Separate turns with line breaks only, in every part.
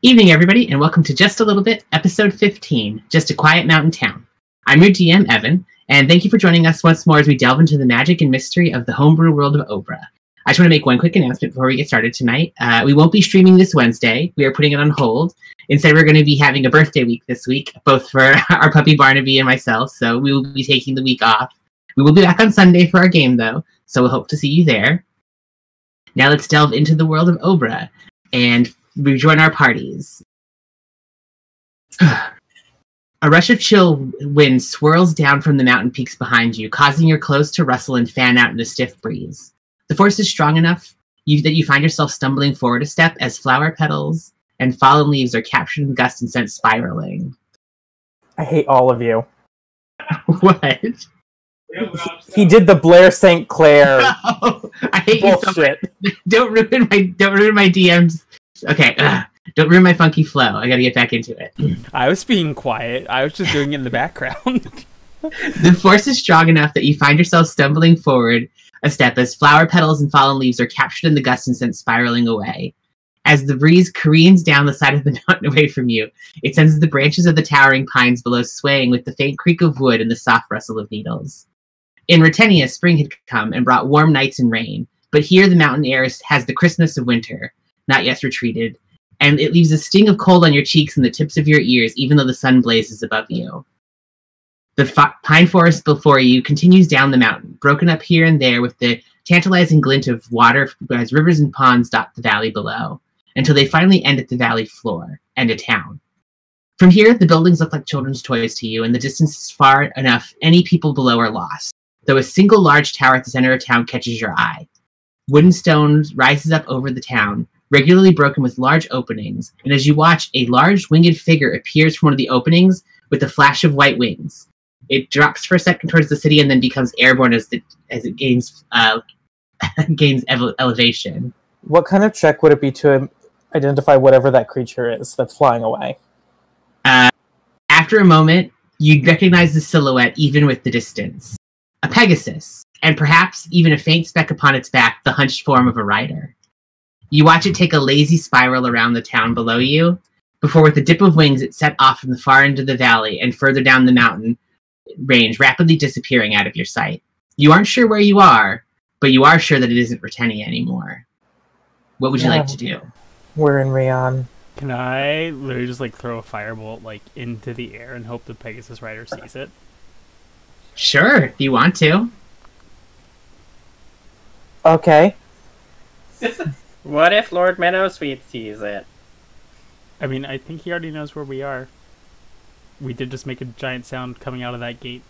Evening, everybody, and welcome to Just a Little Bit, Episode 15, Just a Quiet Mountain Town. I'm your DM, Evan, and thank you for joining us once more as we delve into the magic and mystery of the homebrew world of Obra. I just want to make one quick announcement before we get started tonight. We won't be streaming this Wednesday. We are putting it on hold. Instead, we're going to be having a birthday week this week, both for our puppy Barnaby and myself, so we will be taking the week off. We will be back on Sunday for our game, though, so we'll hope to see you there. Now let's delve into the world of Obra and rejoin our parties. A rush of chill wind swirls down from the mountain peaks behind you, causing your clothes to rustle and fan out in a stiff breeze. The force is strong enough that you find yourself stumbling forward a step as flower petals and fallen leaves are captured in the gust and sent spiraling.
I hate all of you.
What?
He did the Blair St. Clair.
No, I hate
bullshit.
you so much. Don't ruin my DMs. Okay, don't ruin my funky flow. I gotta get back into it.
I was being quiet. I was just doing it in the background.
The force is strong enough that you find yourself stumbling forward a step as flower petals and fallen leaves are captured in the gust and sent spiraling away. As the breeze careens down the side of the mountain away from you, it sends the branches of the towering pines below swaying with the faint creak of wood and the soft rustle of needles. In Retenia, spring had come and brought warm nights and rain, but here the mountain air has the crispness of winter, not yet retreated, and it leaves a sting of cold on your cheeks and the tips of your ears, even though the sun blazes above you. The pine forest before you continues down the mountain, broken up here and there with the tantalizing glint of water as rivers and ponds dot the valley below, until they finally end at the valley floor and a town. From here, the buildings look like children's toys to you, and the distance is far enough any people below are lost, though a single large tower at the center of town catches your eye. Wooden stones rises up over the town, regularly broken with large openings, and as you watch, a large winged figure appears from one of the openings with a flash of white wings. It drops for a second towards the city and then becomes airborne as it gains elevation.
What kind of check would it be to identify whatever that creature is that's flying away?
After a moment, you recognize the silhouette even with the distance. A Pegasus, and perhaps even a faint speck upon its back, the hunched form of a rider. You watch it take a lazy spiral around the town below you, before with a dip of wings it set off from the far end of the valley and further down the mountain range, rapidly disappearing out of your sight. You aren't sure where you are, but you are sure that it isn't Retenia anymore. What would you like to do?
We're in Rion.
Can I literally just throw a firebolt into the air and hope the Pegasus rider sees it?
Sure, if you want to.
Okay.
What if Lord Meadowsweet sees it?
I mean, I think he already knows where we are. We did just make a giant sound coming out of that gate.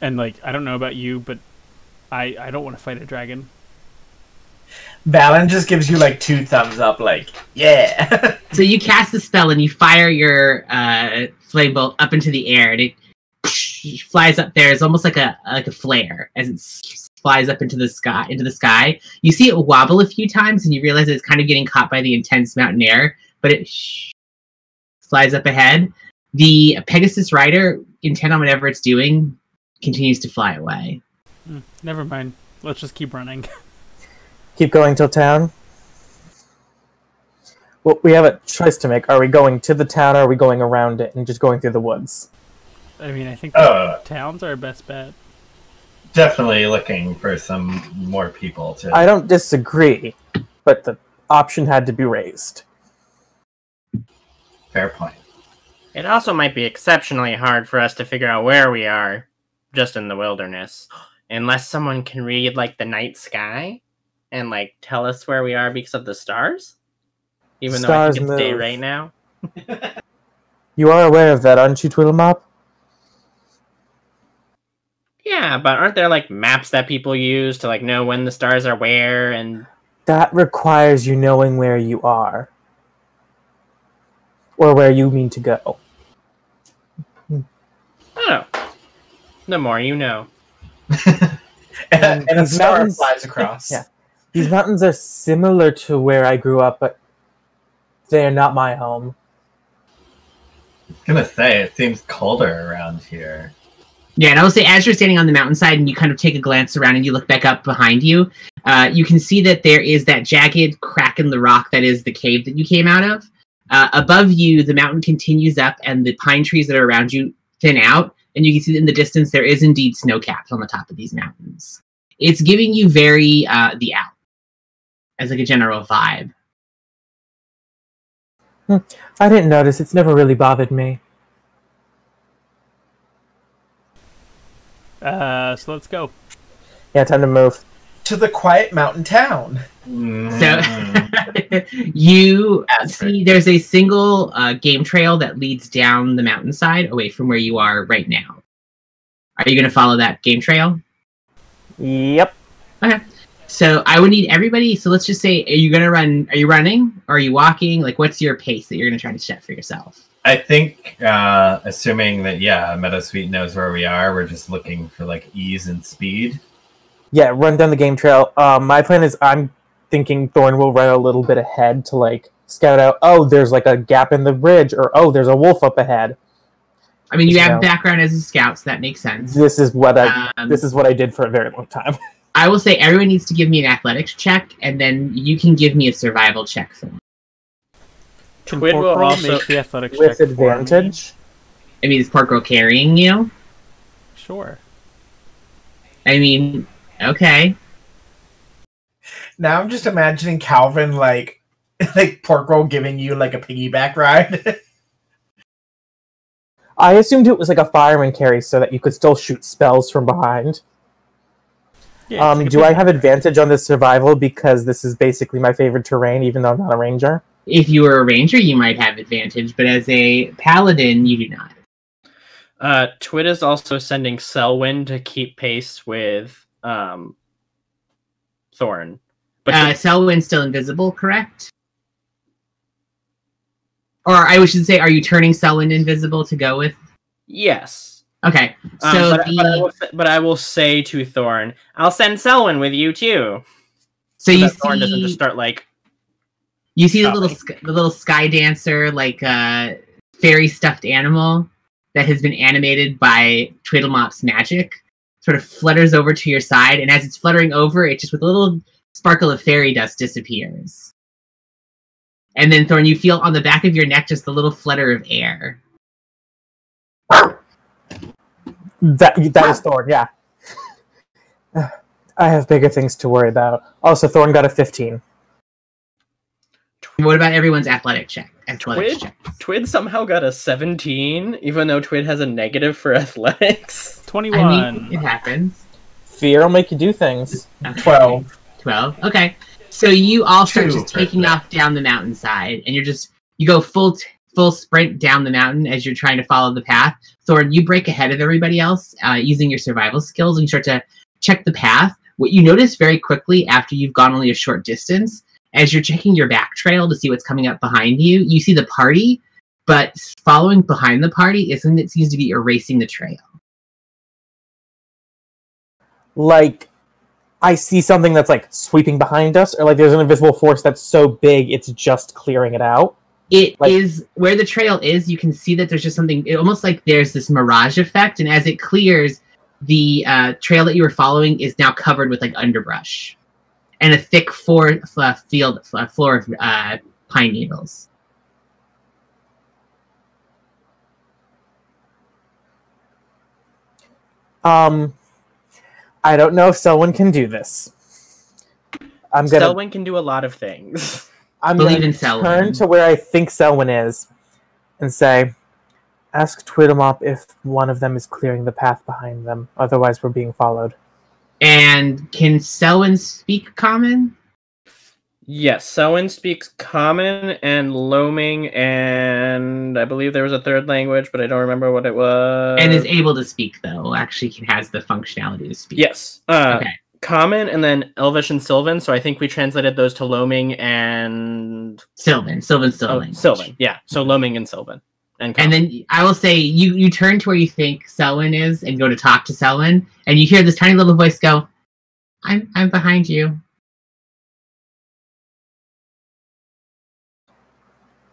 And, I don't know about you, but I don't want to fight a dragon.
Valen just gives you, 2 thumbs up, yeah!
So you cast the spell and you fire your flame bolt up into the air, and it flies up there. It's almost like a flare as it flies up into the sky. You see it wobble a few times, and you realize that it's kind of getting caught by the intense mountain air, but it flies up ahead. The Pegasus rider, intent on whatever it's doing, continues to fly away.
Never mind. Let's just keep running.
Keep going till town? Well, we have a choice to make. Are we going to the town, or are we going around it and just going through the woods?
I mean, I think the town's our best bet.
Definitely looking for some more people to...
I don't disagree, but the option had to be raised.
Fair point.
It also might be exceptionally hard for us to figure out where we are, just in the wilderness. Unless someone can read, the night sky, and, tell us where we are because of the stars? Even though I think it's day right now?
You are aware of that, aren't you, Twiddlemop?
Yeah, but aren't there, maps that people use to, know when the stars are where, and...
That requires you knowing where you are. Or where you mean to go.
Oh. The more you know.
and a star flies across.
Yeah. These mountains are similar to where I grew up, but they're not my home.
I was gonna say, it seems colder around here.
Yeah, and I will say, as you're standing on the mountainside and you kind of take a glance around and you look back up behind you, you can see that there is that jagged crack in the rock that is the cave that you came out of. Above you, the mountain continues up and the pine trees that are around you thin out, and you can see that in the distance there is indeed snow caps on the top of these mountains. It's giving you very the out, as like a general vibe.
I didn't notice. It's never really bothered me.
So let's go.
Yeah, time to move.
To the quiet mountain town.
So you see there's a single game trail that leads down the mountainside away from where you are right now. Are you going to follow that game trail?
Yep.
Okay. So I would need everybody. So let's just say, are you going to run? Are you running? Or are you walking? Like, what's your pace that you're going to try to set for yourself?
I think, assuming that, Meadowsweet knows where we are, we're just looking for, like, ease and speed.
Yeah, run down the game trail. My plan is I'm thinking Thorn will run a little bit ahead to, like, scout out, oh, there's, like, a gap in the bridge, or, oh, there's a wolf up ahead.
I mean, you have background as a scout, so that makes sense.
This is what I did for a very long time.
I will say everyone needs to give me an athletics check, and then you can give me a survival check for me.
Twid will also make the athletics
with
check
advantage.
I mean, is Pork Girl carrying you?
Sure.
I mean, okay.
Now I'm just imagining Calvin like Pork Roll giving you like a piggyback ride.
I assumed it was like a fireman carry so that you could still shoot spells from behind.
Yeah,
do I have advantage on this survival because this is basically my favorite terrain, even though I'm not a ranger?
If you were a ranger, you might have advantage, but as a paladin, you do not.
Twid is also sending Selwyn to keep pace with Thorn. But
Selwyn's still invisible, correct? Or I should say, are you turning Selwyn invisible to go with?
Yes.
Okay, so
but I will say to Thorn, I'll send Selwyn with you too.
So you see,
Thorn doesn't just start like.
You see the little sky dancer, like fairy stuffed animal that has been animated by Tweedlemop's magic, sort of flutters over to your side, and as it's fluttering over, it just with a little sparkle of fairy dust disappears. And then Thorn, you feel on the back of your neck just a little flutter of air.
That is Thorn, yeah. I have bigger things to worry about. Also, Thorn got a 15.
What about everyone's athletics check?
Twid somehow got a 17, even though Twid has a negative for athletics.
21.
I mean, it happens.
Fear will make you do things.
12.
12. Okay. So you all start just taking off down the mountainside, and you go full sprint down the mountain as you're trying to follow the path. Thorn, you break ahead of everybody else using your survival skills, and you start to check the path. What you notice very quickly after you've gone only a short distance, as you're checking your back trail to see what's coming up behind you, you see the party, but following behind the party is something that seems to be erasing the trail.
Like, I see something that's like sweeping behind us, or like there's an invisible force that's so big it's just clearing it out.
It is where the trail is. You can see that there's just something, almost like there's this mirage effect, and as it clears, the trail that you were following is now covered with like underbrush and a thick floor of pine needles.
I don't know if Selwyn can do this.
Selwyn can do a lot of things.
I'm
Believe
going
in
to
Selwyn.
turn to where I think Selwyn is and say, ask Tweedlemop if one of them is clearing the path behind them. Otherwise, we're being followed.
And can Selwyn speak common?
Yes, Selwyn speaks Common and Loaming, and I believe there was a third language, but I don't remember what it was.
And is able to speak, though. Actually, has the functionality to speak.
Yes.
Okay.
Common and then Elvish and Sylvan, so I think we translated those to Loaming and...
Sylvan. Sylvan's still a language.
Sylvan, yeah. So Loaming and Sylvan. And
then I will say, you turn to where you think Selwyn is and go to talk to Selwyn, and you hear this tiny little voice go, I'm behind you.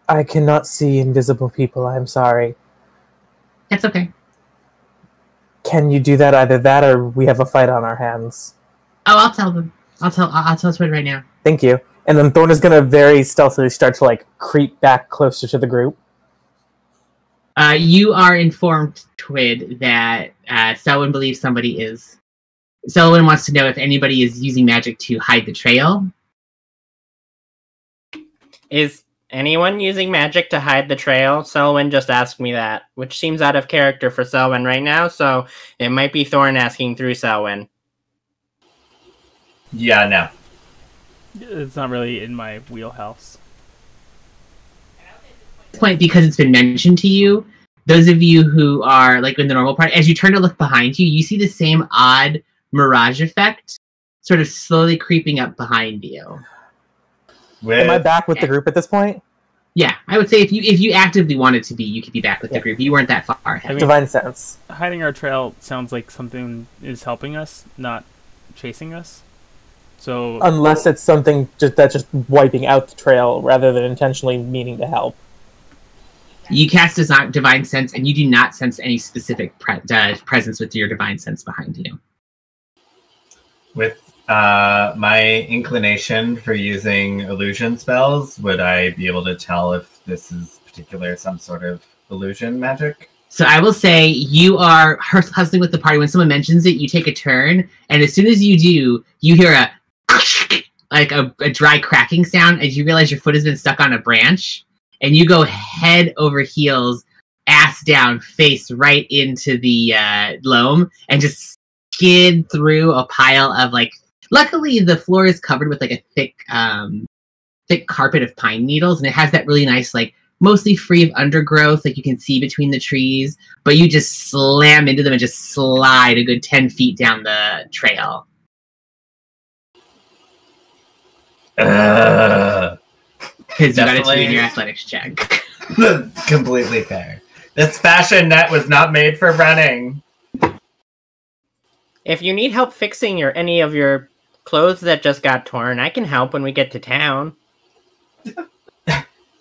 I cannot see invisible people, I'm sorry.
That's okay.
Can you do that? Either that, or we have a fight on our hands.
Oh, I'll tell them. I'll tell Twid right now.
Thank you. And then Thorn is going to very stealthily start to like creep back closer to the group.
You are informed, Twid, that Selwyn believes somebody is. Selwyn wants to know if anybody is using magic to hide the trail.
Is anyone using magic to hide the trail? Selwyn just asked me that, which seems out of character for Selwyn right now, so it might be Thorn asking through Selwyn.
Yeah, no.
It's not really in my wheelhouse.
At this point, because it's been mentioned to you, those of you who are like in the normal part, as you turn to look behind you, you see the same odd mirage effect sort of slowly creeping up behind you.
Am I back with the group at this point?
Yeah, I would say if you actively wanted to be, you could be back with the group. You weren't that far ahead.
I mean,
Divine Sense.
Hiding our trail sounds like something is helping us, not chasing us. So
Unless it's something that's just wiping out the trail rather than intentionally meaning to help.
You cast Divine Sense, and you do not sense any specific presence with your Divine Sense behind you.
With my inclination for using illusion spells, would I be able to tell if this is some sort of illusion magic?
So I will say you are hustling with the party. When someone mentions it, you take a turn, and as soon as you do, you hear a dry cracking sound as you realize your foot has been stuck on a branch, and you go head over heels, ass down, face right into the loam, and just skid through a pile of luckily the floor is covered with a thick carpet of pine needles, and it has that really nice mostly free of undergrowth, you can see between the trees, but you just slam into them and just slide a good 10 feet down the trail.
Because
you got a 2 in your athletics check.
Completely fair. This fashion net was not made for running.
If you need help fixing any of your clothes that just got torn, I can help when we get to town.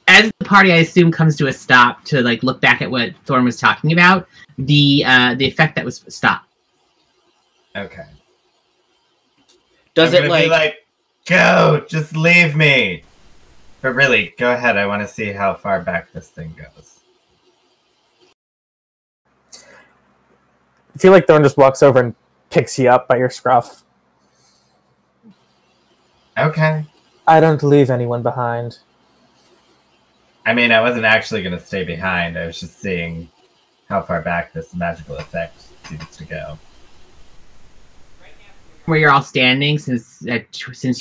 As the party, I assume, comes to a stop to look back at what Thorn was talking about, the effect that was stop.
Okay.
Does it
be go, just leave me. But really, go ahead. I want to see how far back this thing goes.
I feel like Thorn just walks over and picks you up by your scruff.
Okay.
I don't leave anyone behind.
I mean, I wasn't actually going to stay behind. I was just seeing how far back this magical effect seems to go.
Where you're all standing, since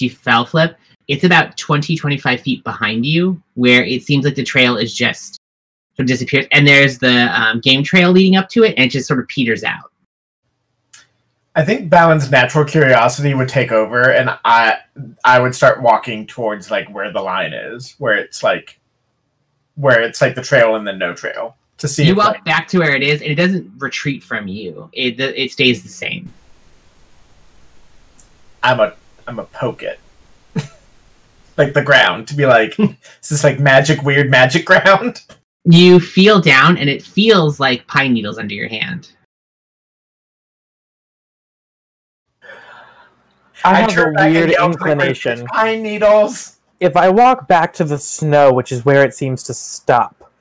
you fell flip, it's about 20-25 feet behind you, where it seems like the trail is just sort of disappears, and there's the game trail leading up to it, and it just sort of peters out.
I think Balin's natural curiosity would take over, and I would start walking towards where the line is, where it's the trail and then no trail, to see.
You walk back to where it is, and it doesn't retreat from you. It stays the same.
I'm a poke it. The ground, to be is this weird magic ground?
You feel down, and it feels like pine needles under your hand.
I have a weird inclination.
Pine needles.
If I walk back to the snow, which is where it seems to stop,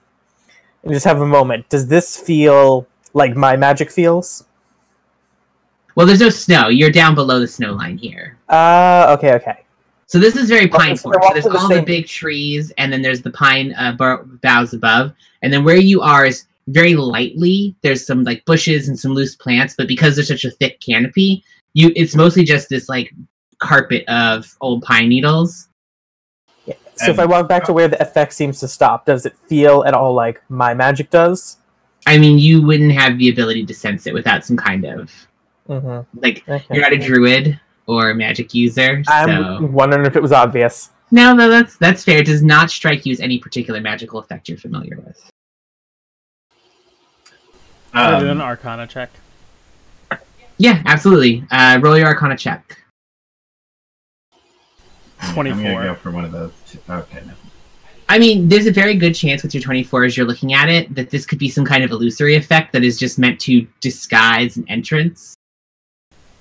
and just have a moment, does this feel like my magic feels?
Well, there's no snow. You're down below the snow line here.
Okay.
So this is very pine forest. So there's all the
same
big trees, and then there's the pine boughs above. And then where you are is very lightly. There's some bushes and some loose plants, but because there's such a thick canopy, it's mostly just this carpet of old pine needles.
Yeah. So if I walk back to where the effect seems to stop, does it feel at all like my magic does?
I mean, you wouldn't have the ability to sense it without some kind of
Okay.
You're not a druid or a magic user.
I'm wondering if it was obvious.
No, that's fair. It does not strike you as any particular magical effect you're familiar with.
Can I do an Arcana check?
Yeah, absolutely. Roll your Arcana check.
24.
I'm gonna go for one of those. Okay. No.
I mean, there's a very good chance with your 24 as you're looking at it that this could be some kind of illusory effect that is just meant to disguise an entrance.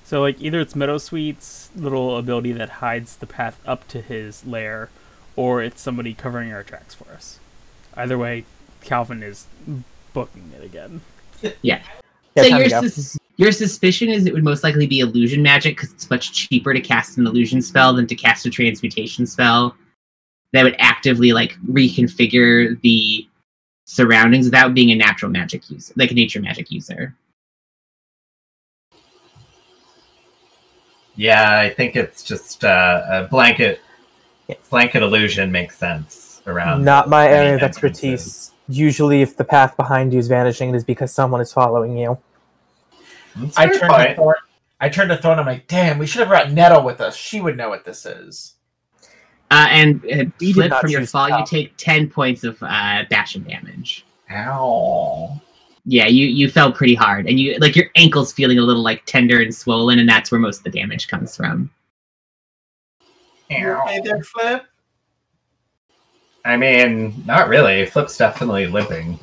So, like, either it's Meadowsweet's little ability that hides the path up to his lair, or it's somebody covering our tracks for us. Either way, Calvin is booking it again.
Yeah.
Yeah,
So
time to go.
your suspicion is it would most likely be illusion magic because it's much cheaper to cast an illusion spell than to cast a transmutation spell that would actively like reconfigure the surroundings without being a natural magic user, like a nature magic user.
Yeah, I think it's just a blanket illusion makes sense around.
Not my
the
area of
entrances.
expertise. Usually, if the path behind you is vanishing, it is because someone is following you.
That's
I
a fair
turned
point.
to Thorn. I turned to Thorn. I'm like, damn, we should have brought Nettle with us. She would know what this is.
And
We did
flip
not
from your
choose
fall,
to
you
come.
take 10 points of bashing damage.
Ow.
Yeah, you fell pretty hard, and you like your ankle's feeling a little like tender and swollen, and that's where most of the damage comes from.
You okay there, Flip?
I mean, not really. Flip's definitely limping.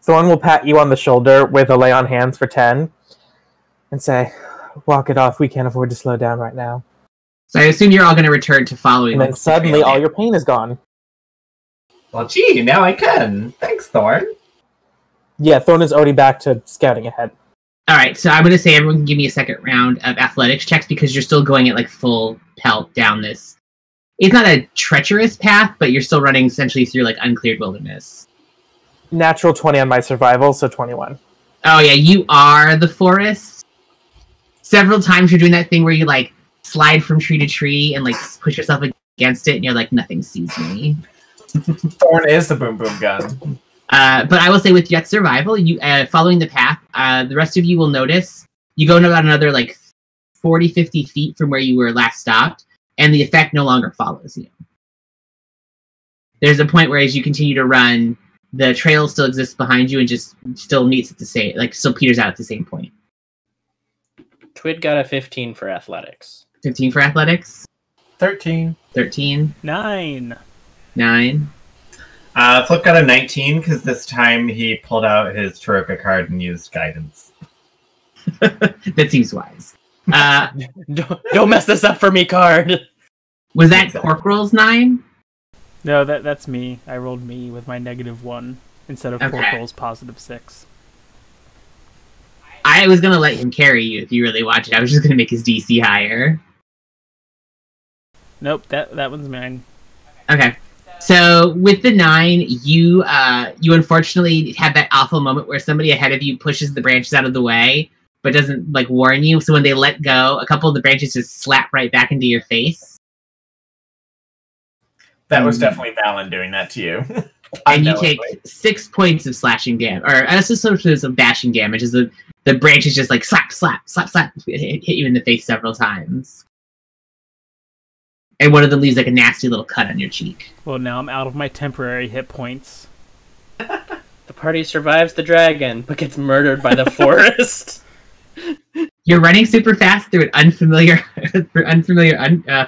Thorn will pat you on the shoulder with a lay on hands for 10 and say, walk it off. We can't afford to slow down right now.
So I assume you're all going to return to following.
And then
the
suddenly
trail.
all your pain is gone.
Well, gee, now I can. Thanks, Thorn.
Yeah, Thorn is already back to scouting ahead.
All right, so I'm going to say everyone can give me a second round of athletics checks because you're still going at like full pelt down this. It's not a treacherous path, but you're still running essentially through like uncleared wilderness.
Natural 20 on my survival, so 21.
Oh yeah, you are the forest. Several times you're doing that thing where you like slide from tree to tree and like push yourself against it, and you're like, nothing sees me.
Thorn is the boom boom gun.
But I will say with Yet Survival, you following the path, the rest of you will notice you go about another like 40, 50 feet from where you were last stopped, and the effect no longer follows you. There's a point where as you continue to run, the trail still exists behind you and just still meets at the same, like still peters out at the same point.
Twid got a 15 for athletics.
15 for athletics,
13.
13,
9.
9.
Flip got a 19 because this time he pulled out his Taroka card and used guidance.
That seems wise.
Don't mess this up for me, card.
Was that Corporal's 9?
No, that's me. I rolled me with my -1 instead of
Okay.
Corporal's +6.
I was going to let him carry you if you really watch it. I was just going to make his DC higher.
Nope, that one's mine.
Okay. So with the 9, you unfortunately have that awful moment where somebody ahead of you pushes the branches out of the way, but doesn't like warn you. So when they let go, a couple of the branches just slap right back into your face.
That was definitely Valen doing that to you.
And you take 6 points of slashing damage, or associated of bashing damage, as the branches just like slap, slap, slap, slap, hit you in the face several times. And one of them leaves like a nasty little cut on your cheek.
Well, now I'm out of my temporary hit points.
The party survives the dragon, but gets murdered by the forest.
You're running super fast through an unfamiliar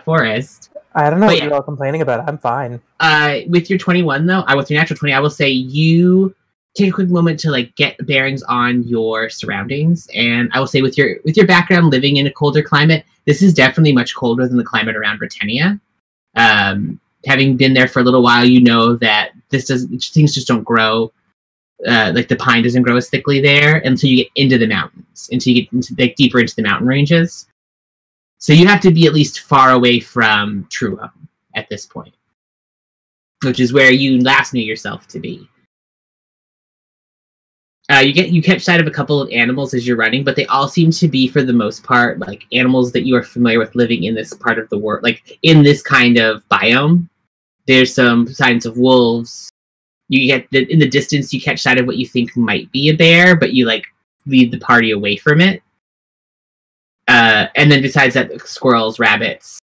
forest.
I don't know
But
what
yeah.
you're all complaining about. I'm fine.
With your 21 though, with your natural 20, I will say you take a quick moment to like get bearings on your surroundings, and I will say with your background living in a colder climate, this is definitely much colder than the climate around Britannia. Having been there for a little while, you know that things just don't grow. Like the pine doesn't grow as thickly there until you get into the mountains, until you get into, like deeper into the mountain ranges. So you have to be at least far away from Truehome at this point, which is where you last knew yourself to be. You catch sight of a couple of animals as you're running, but they all seem to be, for the most part, like animals that you are familiar with living in this part of the world, like in this kind of biome. There's some signs of wolves. You get in the distance, you catch sight of what you think might be a bear, but you like lead the party away from it. And then besides that, squirrels, rabbits,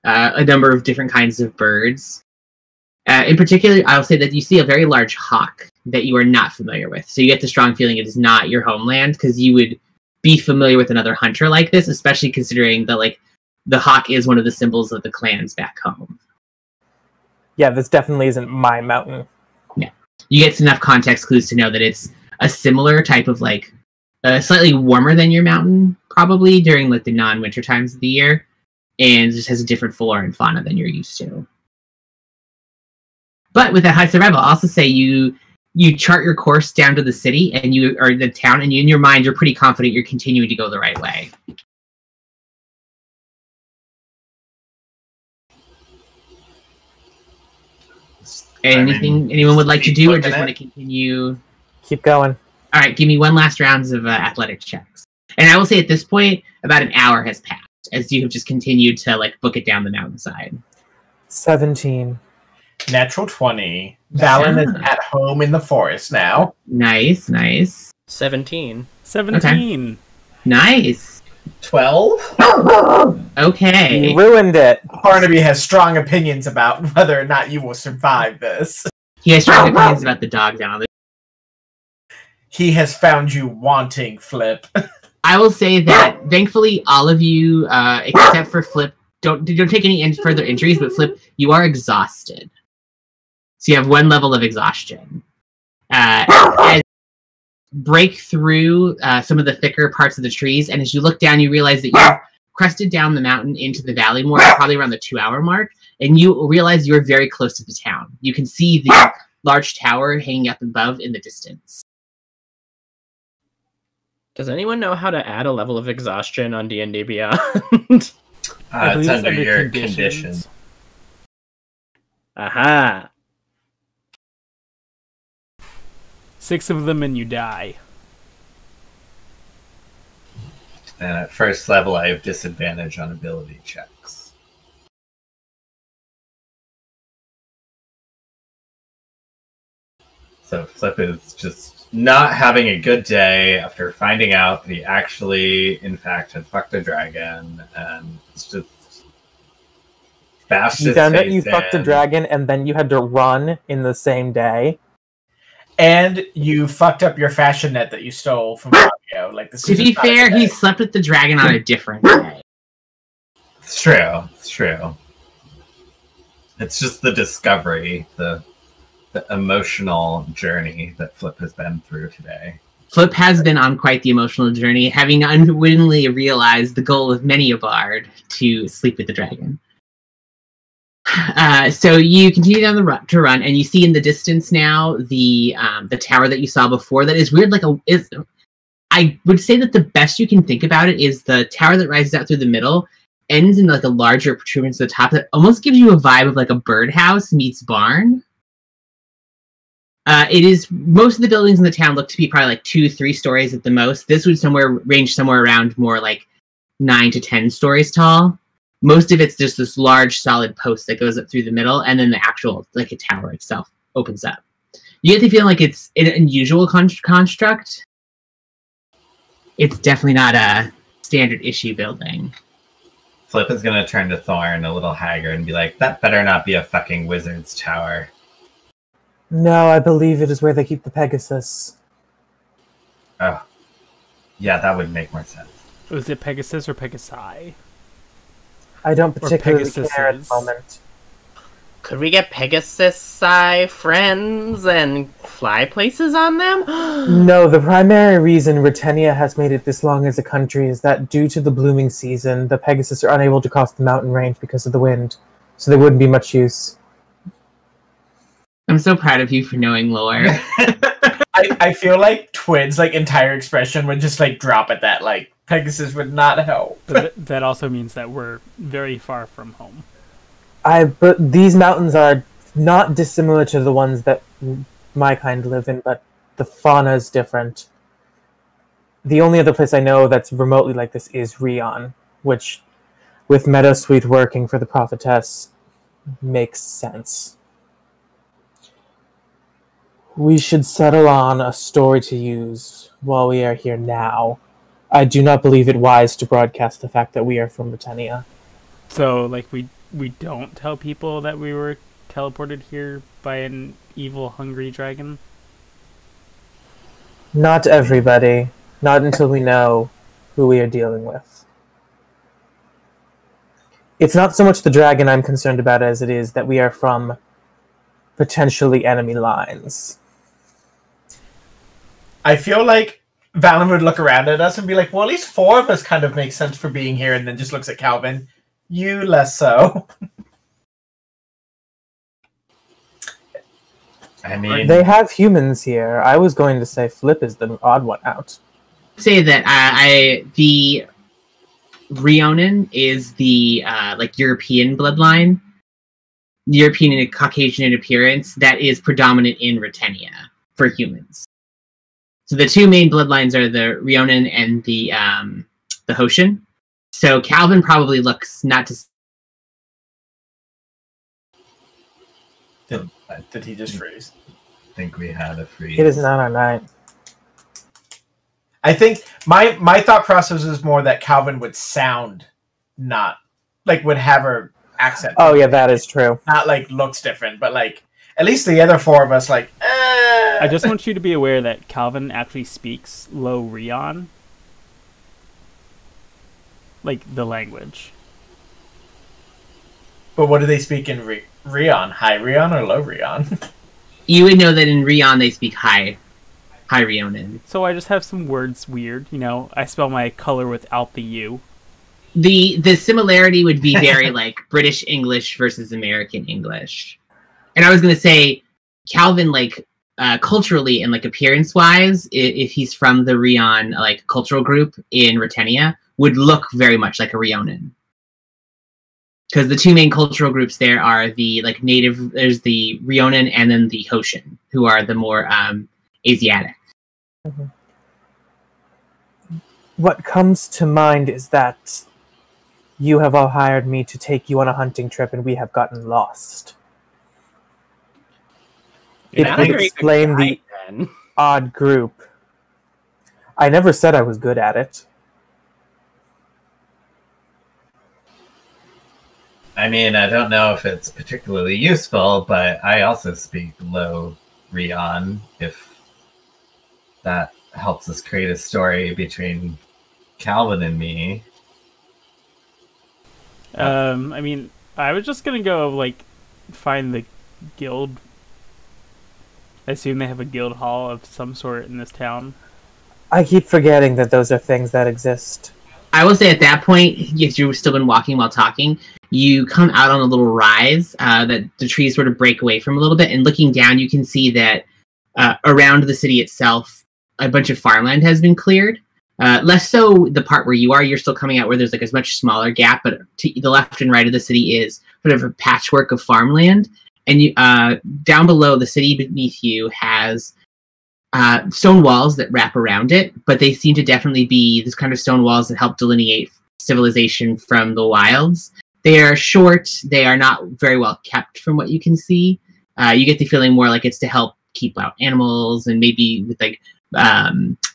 a number of different kinds of birds. In particular, I'll say that you see a very large hawk that you are not familiar with. So you get the strong feeling it is not your homeland, because you would be familiar with another hunter like this, especially considering that like the hawk is one of the symbols of the clans back home.
Yeah, this definitely isn't my mountain.
Yeah. You get enough context clues to know that it's a similar type of, like, slightly warmer than your mountain, probably, during, like, the non-winter times of the year, and just has a different flora and fauna than you're used to. But with that high survival, I'll also say you chart your course down to the city and or the town, and in your mind, you're pretty confident you're continuing to go the right way. Anything anyone would like to do, or just want to continue?
Keep going.
All right, give me one last round of athletic checks. And I will say at this point, about an hour has passed as you have just continued to like book it down the mountainside.
17.
Natural 20. Valen is at home in the forest now.
Nice.
17.
17.
Okay. Nice.
12?
Okay.
You ruined it.
Barnaby has strong opinions about whether or not you will survive this.
He has strong opinions about the dog down.
He has found you wanting, Flip.
I will say that thankfully all of you, except for Flip, don't take any further injuries, but Flip, you are exhausted. So you have one level of exhaustion. As break through some of the thicker parts of the trees, and as you look down, you realize that you've crested down the mountain into the valley more, probably around the 2-hour mark, and you realize you're very close to the town. You can see the large tower hanging up above in the distance.
Does anyone know how to add a level of exhaustion on D&D Beyond?
It's under your conditions.
Aha!
6 of them and you die.
And at first level, I have disadvantage on ability checks. So Flip is just not having a good day after finding out that he actually, in fact, had fucked a dragon, and it's just bashed
You
his
found out
face
you fucked a
in.
dragon, and then you had to run in the same day.
And you fucked up your fashion net that you stole from Fabio. Like, this
To
is
be
just not a
fair,
good
he
day.
slept with the dragon on a different day.
It's true. It's true. It's just the discovery, the emotional journey that Flip has been through today.
Flip has been on quite the emotional journey, having unwittingly realized the goal of many a bard to sleep with the dragon. So you continue down to run, and you see in the distance now the tower that you saw before. That is weird. I would say that the best you can think about it is the tower that rises out through the middle ends in like a larger protuberance at the top that almost gives you a vibe of like a birdhouse meets barn. It is most of the buildings in the town look to be probably like 2-3 stories at the most. This would range somewhere around more like 9 to 10 stories tall. Most of it's just this large solid post that goes up through the middle, and then the actual like a tower itself opens up. You get the feeling like it's an unusual construct. It's definitely not a standard issue building.
Flip is gonna turn to Thorn a little haggard and be like, that better not be a fucking wizard's tower.
No, I believe it is where they keep the Pegasus.
Oh. Yeah, that would make more sense.
Was it Pegasus or Pegasi?
I don't particularly
Pegasus
care at
is.
the moment.
Could we get Pegasus friends and fly places on them?
No, the primary reason Britannia has made it this long as a country is that due to the blooming season, the Pegasus are unable to cross the mountain range because of the wind, so they wouldn't be much use.
I'm so proud of you for knowing lore.
I feel like Twid's like entire expression would just like drop at that. Like, Pegasus would not help.
But that also means that we're very far from home.
But these mountains are not dissimilar to the ones that my kind live in, but the fauna is different. The only other place I know that's remotely like this is Rion, which, with Meadowsweet working for the prophetess, makes sense. We should settle on a story to use while we are here now. I do not believe it wise to broadcast the fact that we are from Britannia.
So, like, we don't tell people that we were teleported here by an evil, hungry dragon?
Not everybody. Not until we know who we are dealing with. It's not so much the dragon I'm concerned about as it is that we are from potentially enemy lines.
I feel like Valen would look around at us and be like, well, at least 4 of us kind of make sense for being here, and then just looks at Calvin. You less so.
I mean,
They have humans here. I was going to say Flip is the odd one out.
Say that the Rionan is the like European bloodline, European and Caucasian in appearance, that is predominant in Rotenia for humans. So the two main bloodlines are the Rionan and the Hoshin. So Calvin probably looks not to.
Did he just freeze?
I think we had a freeze.
It is not our night.
I think my thought process is more that Calvin would sound not like would have her accent.
Oh yeah, that is true.
Not like looks different, but like at least the other 4 of us like.
I just want you to be aware that Calvin actually speaks Low Rion, like the language.
But what do they speak in Rion? High Rion or Low Rion?
You would know that in Rion they speak High Rionan.
So I just have some words weird, you know. I spell my color without the U.
The similarity would be very like British English versus American English. And I was gonna say Calvin, like culturally and like appearance wise, if he's from the Rion like cultural group in Rotenia, would look very much like a Rionan. Because the two main cultural groups there are the like native. There's the Rionan and then the Hoshin, who are the more Asiatic.
Mm-hmm. What comes to mind is that you have all hired me to take you on a hunting trip, and we have gotten lost. It would explain the odd group. I never said I was good at it.
I mean, I don't know if it's particularly useful, but I also speak Low Rion, if that helps us create a story between Calvin and me.
I mean, I was just gonna go, like, find the guild. I assume they have a guild hall of some sort in this town.
I keep forgetting that those are things that exist.
I will say at that point, if you've still been walking while talking, you come out on a little rise that the trees sort of break away from a little bit, and looking down, you can see that around the city itself, a bunch of farmland has been cleared. Less so the part where you are. You're still coming out where there's like a much smaller gap, but to the left and right of the city is sort of a patchwork of farmland. And you, down below, the city beneath you has stone walls that wrap around it, but they seem to definitely be this kind of stone walls that help delineate civilization from the wilds. They are short. They are not very well kept from what you can see. You get the feeling more like it's to help keep out animals and maybe with like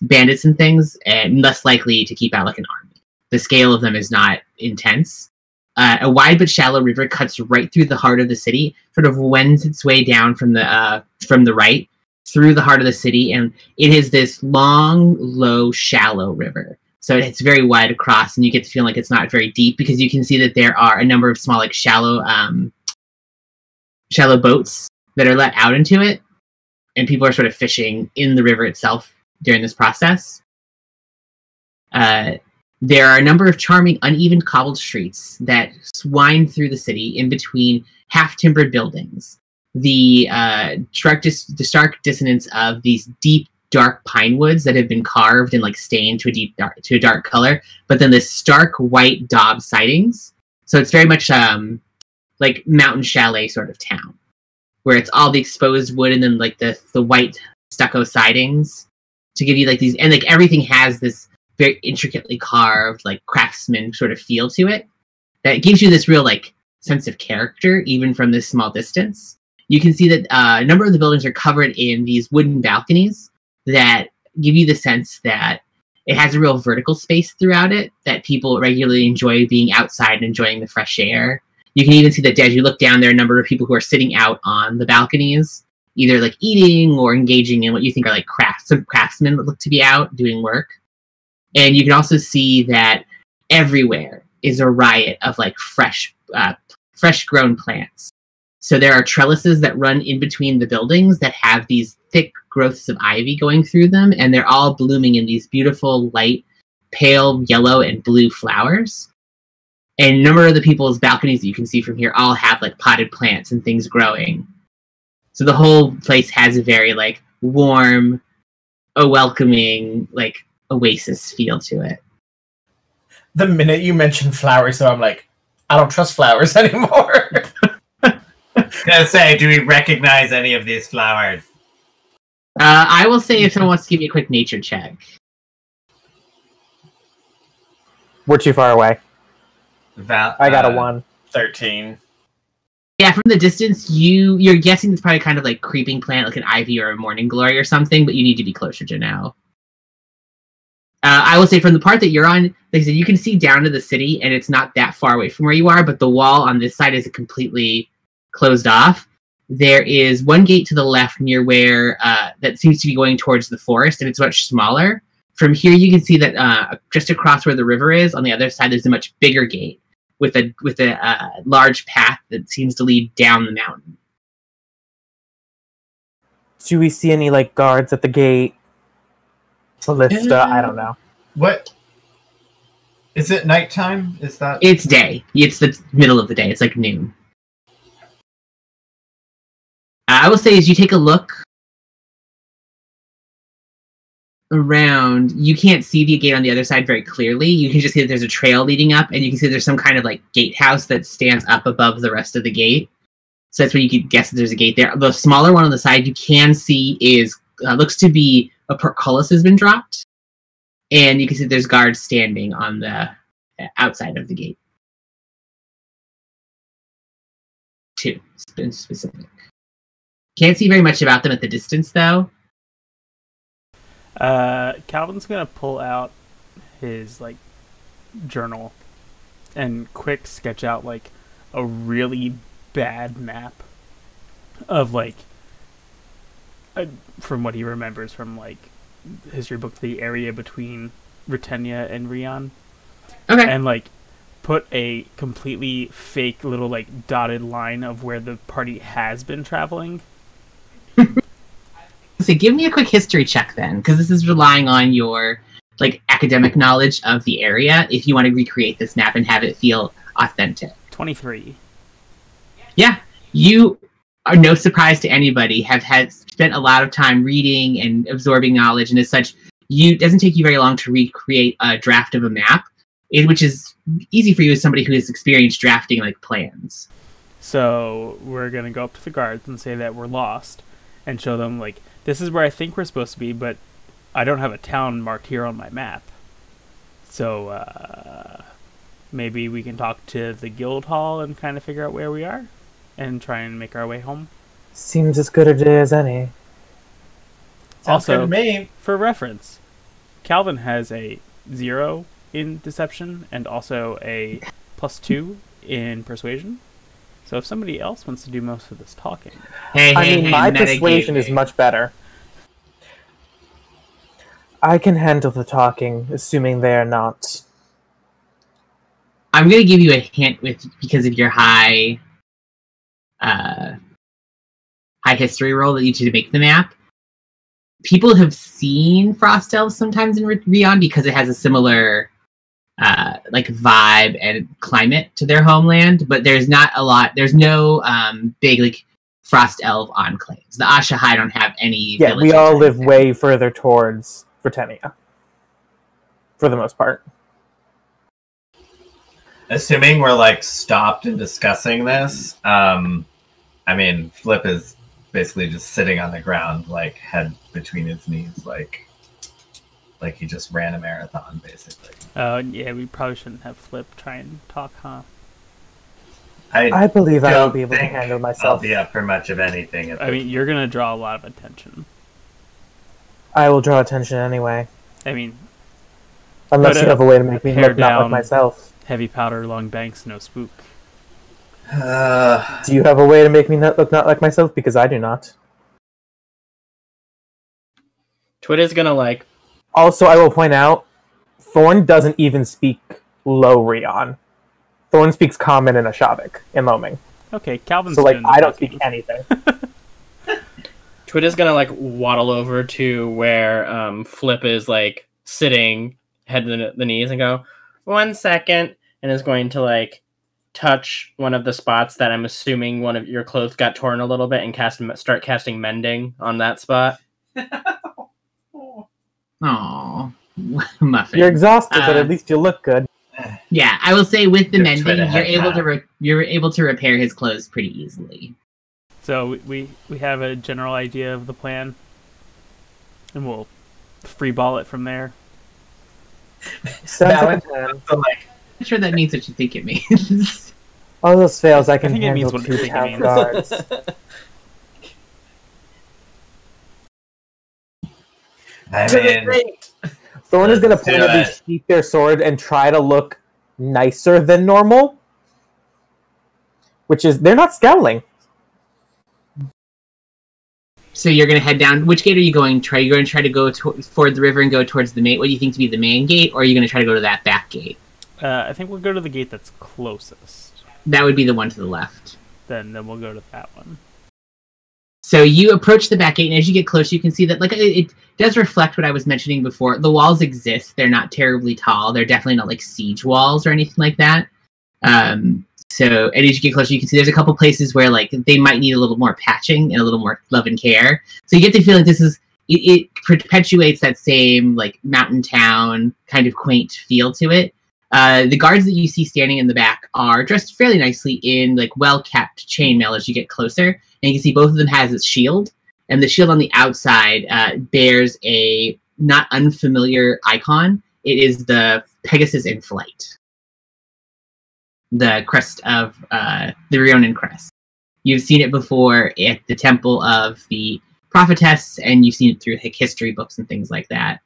bandits and things, and less likely to keep out like an army. The scale of them is not intense. A wide but shallow river cuts right through the heart of the city, sort of wends its way down from the right through the heart of the city, and it is this long, low, shallow river. So it's very wide across, and you get to feel like it's not very deep because you can see that there are a number of small, like shallow boats that are let out into it, and people are sort of fishing in the river itself during this process. There are a number of charming, uneven cobbled streets that wind through the city in between half-timbered buildings. The stark dissonance of these deep, dark pine woods that have been carved and like stained to a dark color, but then this stark white daub sidings. So it's very much like mountain chalet sort of town, where it's all the exposed wood and then like the white stucco sidings to give you like these, and like everything has this very intricately carved like craftsman sort of feel to it that gives you this real like sense of character even from this small distance. You can see that a number of the buildings are covered in these wooden balconies that give you the sense that it has a real vertical space throughout it, that people regularly enjoy being outside and enjoying the fresh air. You can even see that as you look down, there are a number of people who are sitting out on the balconies, either like eating or engaging in what you think are like some craftsmen that look to be out doing work. And you can also see that everywhere is a riot of like fresh grown plants. So there are trellises that run in between the buildings that have these thick growths of ivy going through them, and they're all blooming in these beautiful, light, pale yellow and blue flowers. And a number of the people's balconies that you can see from here all have like potted plants and things growing. So the whole place has a very like warm, welcoming, like oasis feel to it.
The minute you mentioned flowers, though, I'm like, I don't trust flowers anymore.
Gonna say, do we recognize any of these flowers?
I will say if someone wants to give me a quick nature check.
We're too far away. I got a 1.
13.
Yeah, from the distance, you're guessing it's probably kind of like creeping plant, like an ivy or a morning glory or something, but you need to be closer to know. I will say from the part that you're on, like I said, you can see down to the city, and it's not that far away from where you are, but the wall on this side is completely closed off. There is one gate to the left near where that seems to be going towards the forest, and it's much smaller. From here, you can see that just across where the river is, on the other side, there's a much bigger gate with a large path that seems to lead down the mountain.
Do we see any like guards at the gate? Ballista, I don't know.
What? Is it nighttime? Is that?
It's day. It's the middle of the day. It's like noon. I will say as you take a look around, you can't see the gate on the other side very clearly. You can just see that there's a trail leading up, and you can see there's some kind of like gatehouse that stands up above the rest of the gate. So that's where you could guess that there's a gate there. The smaller one on the side you can see is looks to be a portcullis has been dropped, and you can see there's guards standing on the outside of the gate. 2 specific. Can't see very much about them at the distance, though.
Calvin's gonna pull out his like journal and quick sketch out like a really bad map of like from what he remembers from like history book, the area between Britannia and Rion.
Okay.
And like put a completely fake little like dotted line of where the party has been traveling.
So give me a quick history check then, because this is relying on your like academic knowledge of the area if you want to recreate this map and have it feel authentic. 23. Yeah, you are no surprise to anybody, have spent a lot of time reading and absorbing knowledge, and as such, it doesn't take you very long to recreate a draft of a map, which is easy for you as somebody who has experienced drafting like plans.
So we're gonna go up to the guards and say that we're lost, and show them like, this is where I think we're supposed to be, but I don't have a town marked here on my map. So maybe we can talk to the guild hall and kind of figure out where we are and try and make our way home.
Seems as good a day as any.
Sounds
good to me.
For reference, Calvin has a 0 in deception and also a +2 in persuasion. So if somebody else wants to do most of this talking...
My persuasion is much better. I can handle the talking, assuming they are not.
I'm going to give you a hint because of your high history roll that you need to make the map. People have seen Frost Elves sometimes in Rion because it has a similar like vibe and climate to their homeland, but there's no big like Frost Elf enclaves. The Ashahai don't have any.
Yeah, we all live way further towards Britannia, for the most part.
Assuming we're like stopped and discussing this, I mean, Flip is basically just sitting on the ground, like head between his knees, like he just ran a marathon, basically.
Yeah, we probably shouldn't have Flip try and talk, huh?
I believe I will be able to handle myself.
I'll be up for much of anything.
I mean, you're gonna draw a lot of attention.
I will draw attention anyway.
I mean,
unless you have a way to make me look not like myself.
Heavy powder, long banks, no spook.
Do you have a way to make me look not like myself? Because I do not.
Twitter's gonna like...
Also, I will point out, Thorn doesn't even speak low Rion. Thorn speaks common and Ashavic in Loming.
Okay, Calvin's
So like
doing the
I don't
talking.
speak anything.
Twitter's gonna like waddle over to where Flip is like sitting, head to the knees, and go 1 second, and is going to like touch one of the spots that I'm assuming one of your clothes got torn a little bit, and start casting mending on that spot.
Aww. Muffin.
You're exhausted, but at least you look good.
Yeah, I will say with the
Give
mending,
Twitter
you're
head
able
pat.
to repair his clothes pretty easily.
So we have a general idea of the plan, and we'll freeball it from there.
Sounds like a
Balance.
plan.
So like,
I'm sure that means what you think it means.
All those fails, I can
think it means
handle
what you
2
think it
town
means.
guards.
I mean,
Thorn is going to
Let's do
point at
it.
least sheath their sword and try to look nicer than normal. Which is, they're not scowling.
So you're going to head down. Which gate are you going? Are you going to try to go ford the river and go towards the main? What do you think to be the main gate, or are you going to try to go to that back gate?
I think we'll go to the gate that's closest.
That would be the one to the left.
Then we'll go to that one.
So you approach the back gate, and as you get close, you can see that it does reflect what I was mentioning before. The walls exist; they're not terribly tall. They're definitely not like siege walls or anything like that. So, and as you get closer, you can see there's a couple places where like they might need a little more patching and a little more love and care. So you get the feeling it perpetuates that same like mountain town kind of quaint feel to it. The guards that you see standing in the back are dressed fairly nicely in like well-kept chainmail as you get closer, and you can see both of them has a shield, and the shield on the outside bears a not unfamiliar icon. It is the Pegasus in flight. The crest of the Rionan crest. You've seen it before at the Temple of the Prophetess, and you've seen it through history books and things like that.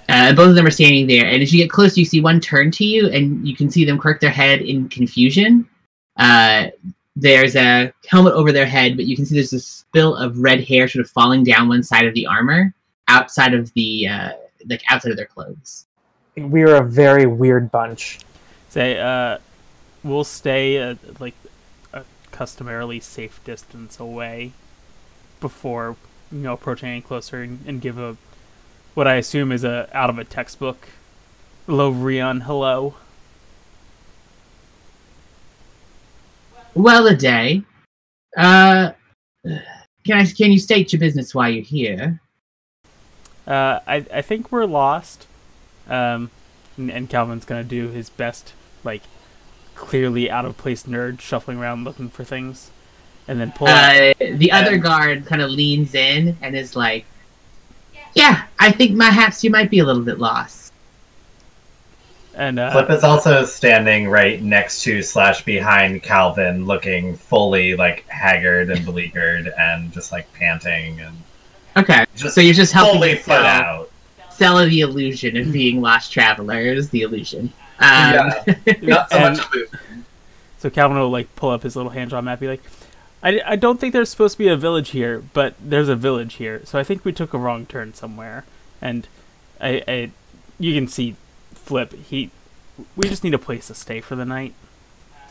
Both of them are standing there, and as you get close, you see one turn to you, and you can see them quirk their head in confusion. There's a helmet over their head, but you can see there's a spill of red hair sort of falling down one side of the armor, outside of the outside of their clothes.
We're a very weird bunch.
Say, we'll stay like a customarily safe distance away before approaching any closer, and give what I assume is out of a textbook Lovrion hello.
Well a day. Can you state your business while you're here?
I think we're lost. And Calvin's gonna do his best, like clearly out of place nerd shuffling around looking for things, and then pull out.
The other guard kind of leans in and is like, "Yeah, I think perhaps you might be a little bit lost."
And
Flip is also standing right next to / behind Calvin, looking fully like haggard and beleaguered and just like panting and
Okay,
just
so you're just helping
fully
to
put out.
sell the illusion of being lost travelers. The illusion.
Yeah. Not so
And-
much food.
so Calvin will like pull up his little hand-drawn map, be like, I don't think there's supposed to be a village here, but there's a village here, so I think we took a wrong turn somewhere. And you can see Flip, we just need a place to stay for the night.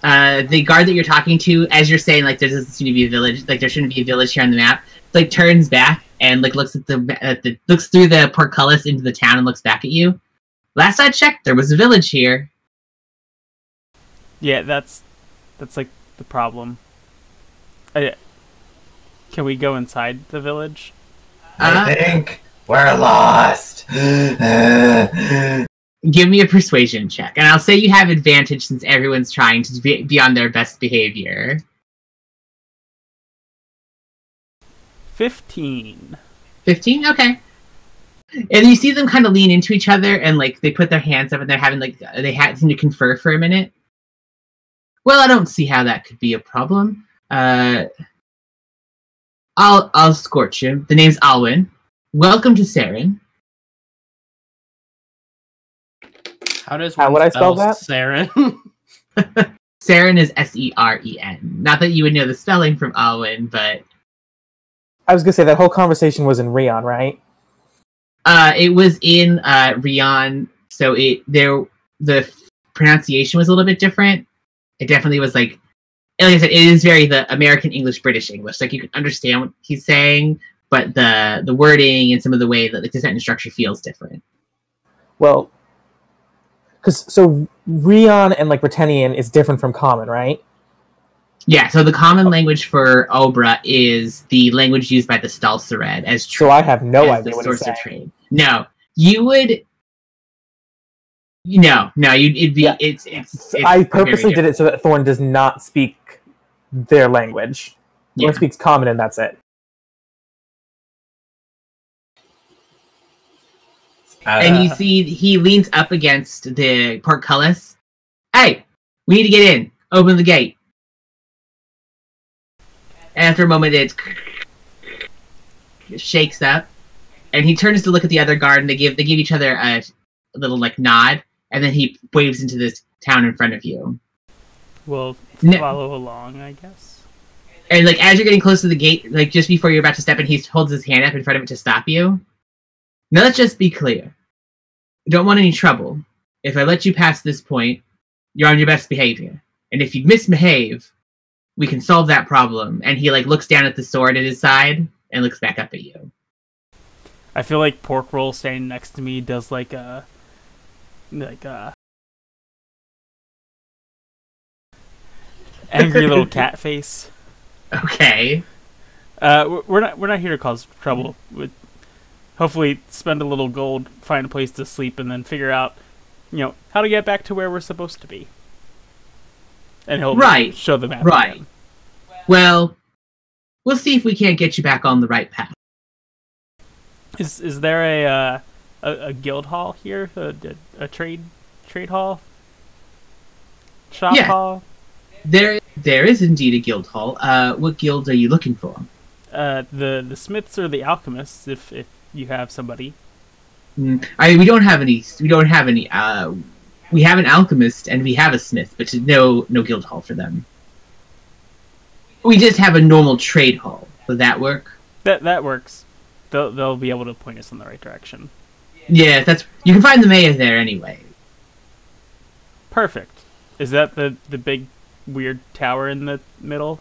The guard that you're talking to, as you're saying, like there doesn't seem to be a village, like there shouldn't be a village here on the map, like turns back and like looks at looks through the portcullis into the town and looks back at you. Last I checked, there was a village here.
Yeah, that's like the problem. Can we go inside the village?
I think we're lost.
Give me a persuasion check, and I'll say you have advantage since everyone's trying to be on their best behavior.
15.
15? Okay. And you see them kind of lean into each other, and like they put their hands up, and they're having like seem to confer for a minute. Well, I don't see how that could be a problem. I'll escort you. The name's Alwyn. Welcome to Saren.
How does
How
one
would I spell
spell
that?
Saren?
Saren is Seren. Not that you would know the spelling from Alwyn, but
I was gonna say that whole conversation was in Rion, right?
it was in Rion, so the pronunciation was a little bit different. It definitely was like like I said, it is very the American English, British English. Like you can understand what he's saying, but the wording and some of the way that the sentence structure feels different.
Well, so Rion and like Britannian is different from Common, right?
Yeah, so the common language for Obra is the language used by the Stalsered as
So I have no
as
idea
the
what
source
it's
of
saying.
trade. No, you would. No, it'd be
Yeah.
it's
I purposely did it so that Thorn does not speak their language. Thorn
Yeah.
speaks Common, and that's it.
And you see he leans up against the portcullis. Hey, we need to get in. Open the gate. And after a moment, it shakes up, and he turns to look at the other guard, and they give each other a little like nod, and then he waves into this town in front of you.
We'll follow along, I guess.
And like as you're getting close to the gate, like just before you're about to step in, he holds his hand up in front of it to stop you. Now let's just be clear. I don't want any trouble. If I let you pass this point, you're on your best behavior. And if you misbehave, we can solve that problem. And he like looks down at the sword at his side and looks back up at you.
I feel like Pork Roll standing next to me does like a angry little cat face.
Okay.
We're not here to cause trouble. We'd hopefully spend a little gold, find a place to sleep, and then figure out, how to get back to where we're supposed to be. And he'll show the map.
Right.
Again.
Well, we'll see if we can't get you back on the right path.
Is there a guild hall here? A trade hall? Shop hall?
There is indeed a guild hall. What guild are you looking for?
The smiths or the alchemists, if you have somebody.
I mean, we don't have any. We have an alchemist and we have a smith, but no guild hall for them. We just have a normal trade hall. Would that work?
That works. They'll be able to point us in the right direction.
Yeah, you can find the mayor there anyway.
Perfect. Is that the big weird tower in the middle?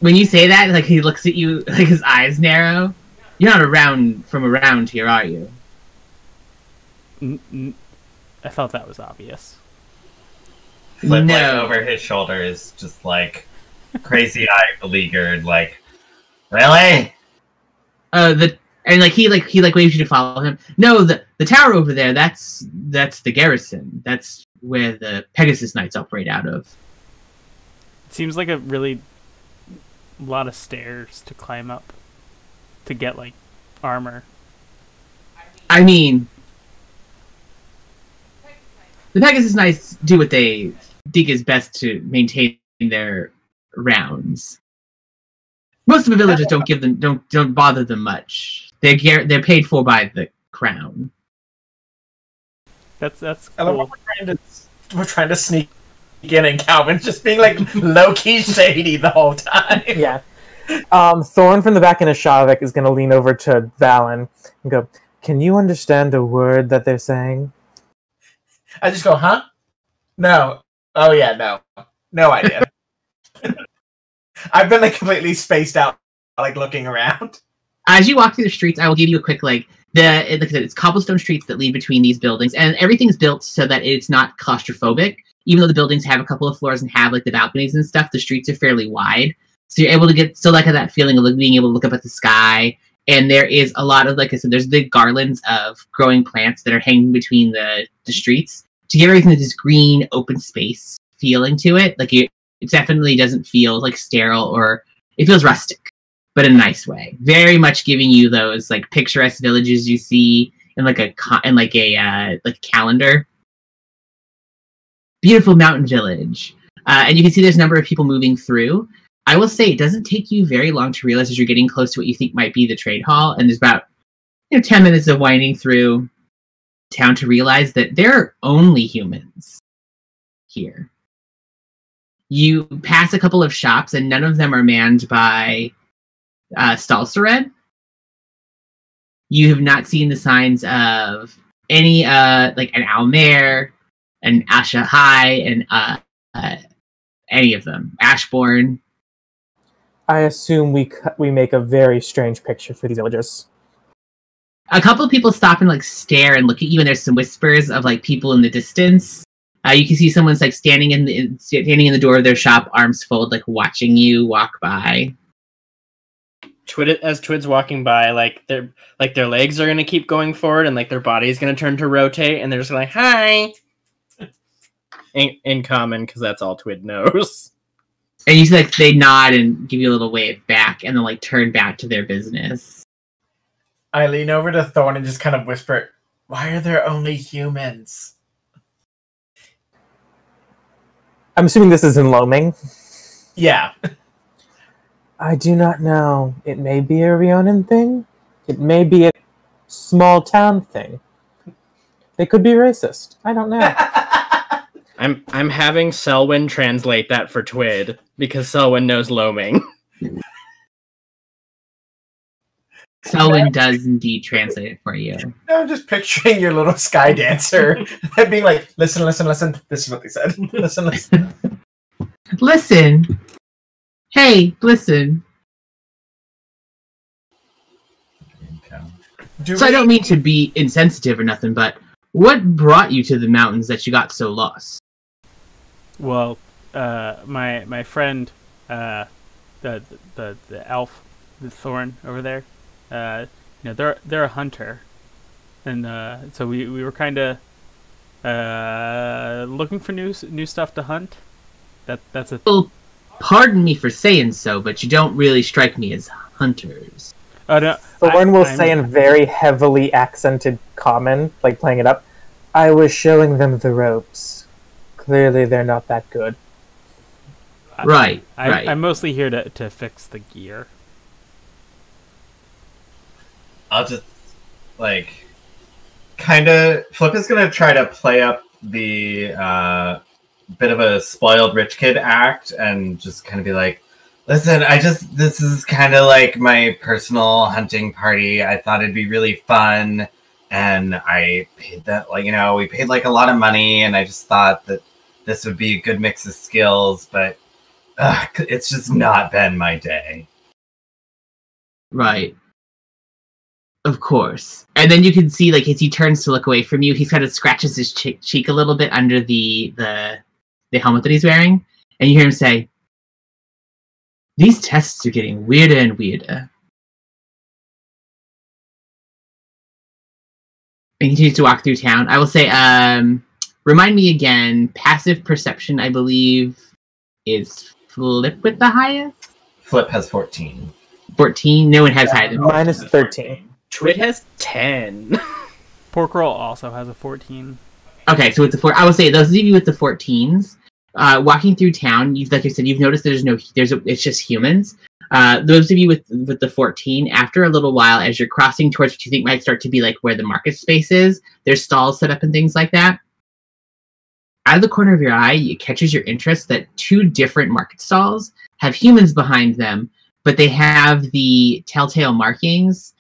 When you say that, like he looks at you, like his eyes narrow. You're not from around here, are you?
I thought that was obvious.
Flip like over his shoulder is just like crazy eye beleaguered, like really?
And like he waves you to follow him. No, the tower over there, that's the garrison. That's where the Pegasus Knights operate out of.
It seems like a really lot of stairs to climb up to get like armor.
I mean, the Pegasus Knights do what they think is best to maintain their rounds. Most of the villagers don't bother them much. They're paid for by the crown.
That's
I love
cool.
what we're trying to sneak in, and Calvin's just being like low key shady the whole time.
Yeah. Thorn from the back in a Shavik is going to lean over to Valen and go, "Can you understand a word that they're saying?"
I just go, huh? No. Oh yeah, no. No idea. I've been like completely spaced out, like looking around.
As you walk through the streets, I will give you a quick like I said, it's cobblestone streets that lead between these buildings, and everything's built so that it's not claustrophobic. Even though the buildings have a couple of floors and have like the balconies and stuff, the streets are fairly wide, so you're able to get still like that feeling of like, being able to look up at the sky. And there is a lot of, like I said, there's big garlands of growing plants that are hanging between the streets to give everything this green open space feeling to it. Like it definitely doesn't feel like sterile, or it feels rustic, but in a nice way. Very much giving you those like picturesque villages you see in like a calendar. Beautiful mountain village, and you can see there's a number of people moving through. I will say it doesn't take you very long to realize as you're getting close to what you think might be the trade hall, and there's about 10 minutes of winding through town to realize that there are only humans here. You pass a couple of shops, and none of them are manned by Stalsered. You have not seen the signs of any like an Almer, an Asha High, and any of them. Ashbourne.
I assume we make a very strange picture for these villagers.
A couple of people stop and like stare and look at you, and there's some whispers of like people in the distance. You can see someone's like standing in the door of their shop, arms folded, like watching you walk by.
As Twid's walking by, like their legs are gonna keep going forward, and like their body's gonna turn to rotate, and they're just like, "Hi," in common, because that's all Twid knows.
And you see like they nod and give you a little wave back, and then like turn back to their business.
I lean over to Thorn and just kind of whisper, "Why are there only humans?"
I'm assuming this is in Loming.
Yeah.
I do not know. It may be a Rionan thing. It may be a small town thing. They could be racist. I don't know.
I'm having Selwyn translate that for Twid, because Selwyn knows Loming.
Selwyn does indeed translate it for you.
I'm just picturing your little sky dancer being like, listen, listen, listen. This is what they said. Listen, listen.
Listen. Hey, listen. So I don't mean to be insensitive or nothing, but what brought you to the mountains that you got so lost?
Well, my friend, the elf, the Thorn over there, they're a hunter, and so we were kind of looking for new stuff to hunt. That's a.
Well, pardon me for saying so, but you don't really strike me as hunters.
Oh no!
Thorn will say in very heavily accented common, like playing it up, "I was showing them the ropes. Clearly, they're not that good."
Right.
I'm mostly here to fix the gear.
I'll just, kind of... Flip is going to try to play up the bit of a spoiled rich kid act and just kind of be like, listen, this is kind of like my personal hunting party. I thought it'd be really fun. And I paid that, we paid a lot of money, and I just thought that this would be a good mix of skills, but it's just not been my day.
Right. Of course. And then you can see, as he turns to look away from you, he kind of scratches his cheek a little bit under the helmet that he's wearing, and you hear him say, "These tests are getting weirder and weirder." And he continues to walk through town. I will say, remind me again, passive perception, I believe, is Flip with the highest?
Flip has 14.
14? No one has higher than
Mine is 13.
Twid has 10.
Porkroll also has a 14.
Okay, so with the 4, I will say those of you with the 14s, walking through town, like I said, you've noticed it's just humans. Those of you with the 14, after a little while, as you're crossing towards what you think might start to be where the market space is, there's stalls set up and things like that. Out of the corner of your eye, it catches your interest that 2 different market stalls have humans behind them, but they have the telltale markings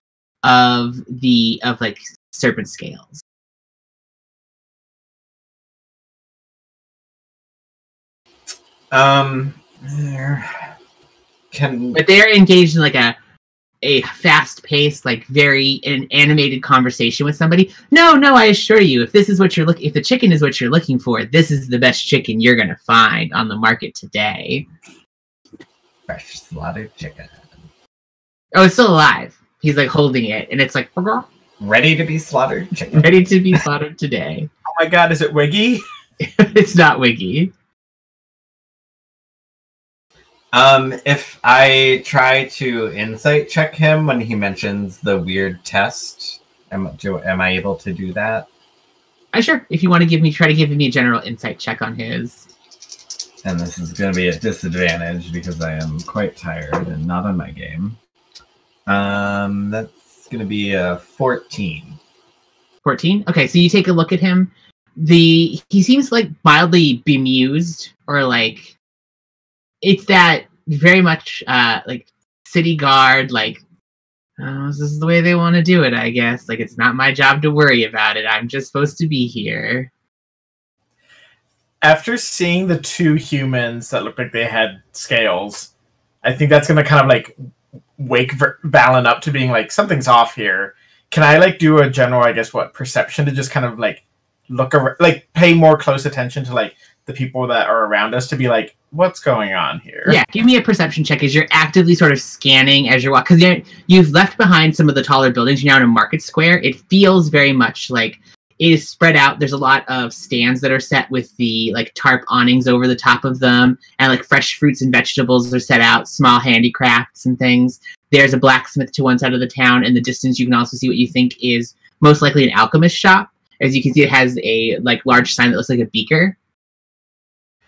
of serpent scales.
But
they're engaged in a fast-paced, very an animated conversation with somebody. No, I assure you, if the chicken is what you're looking for, this is the best chicken you're gonna find on the market today.
Fresh slaughtered chicken.
Oh, it's still alive. He's holding it, and it's
ready to be slaughtered chicken.
Ready to be slaughtered today.
Oh my god, is it Wiggy?
It's not Wiggy.
If I try to insight check him when he mentions the weird test, am I able to do that?
Sure. If you want to try to give me a general insight check on his.
And this is going to be a disadvantage because I am quite tired and not on my game. That's going to be a 14. 14?
Okay, so you take a look at him. He seems mildly bemused, or it's that very much city guard, this is the way they want to do it, I guess. It's not my job to worry about it. I'm just supposed to be here.
After seeing the two humans that look like they had scales, I think that's gonna kind of like wake Valen up to being like, something's off here. Can I like do a general, I guess, perception to just kind of like look around, like pay more close attention to like the people that are around us to be like, what's going on here?
Yeah, give me a perception check as you're actively sort of scanning as you're walking. Because you've left behind some of the taller buildings. You're now in a market square. It feels very much like it is spread out. There's a lot of stands that are set with the like tarp awnings over the top of them, and like fresh fruits and vegetables are set out, small handicrafts and things. There's a blacksmith to one side of the town. In the distance, you can also see what you think is most likely an alchemist shop. As you can see, it has a like large sign that looks like a beaker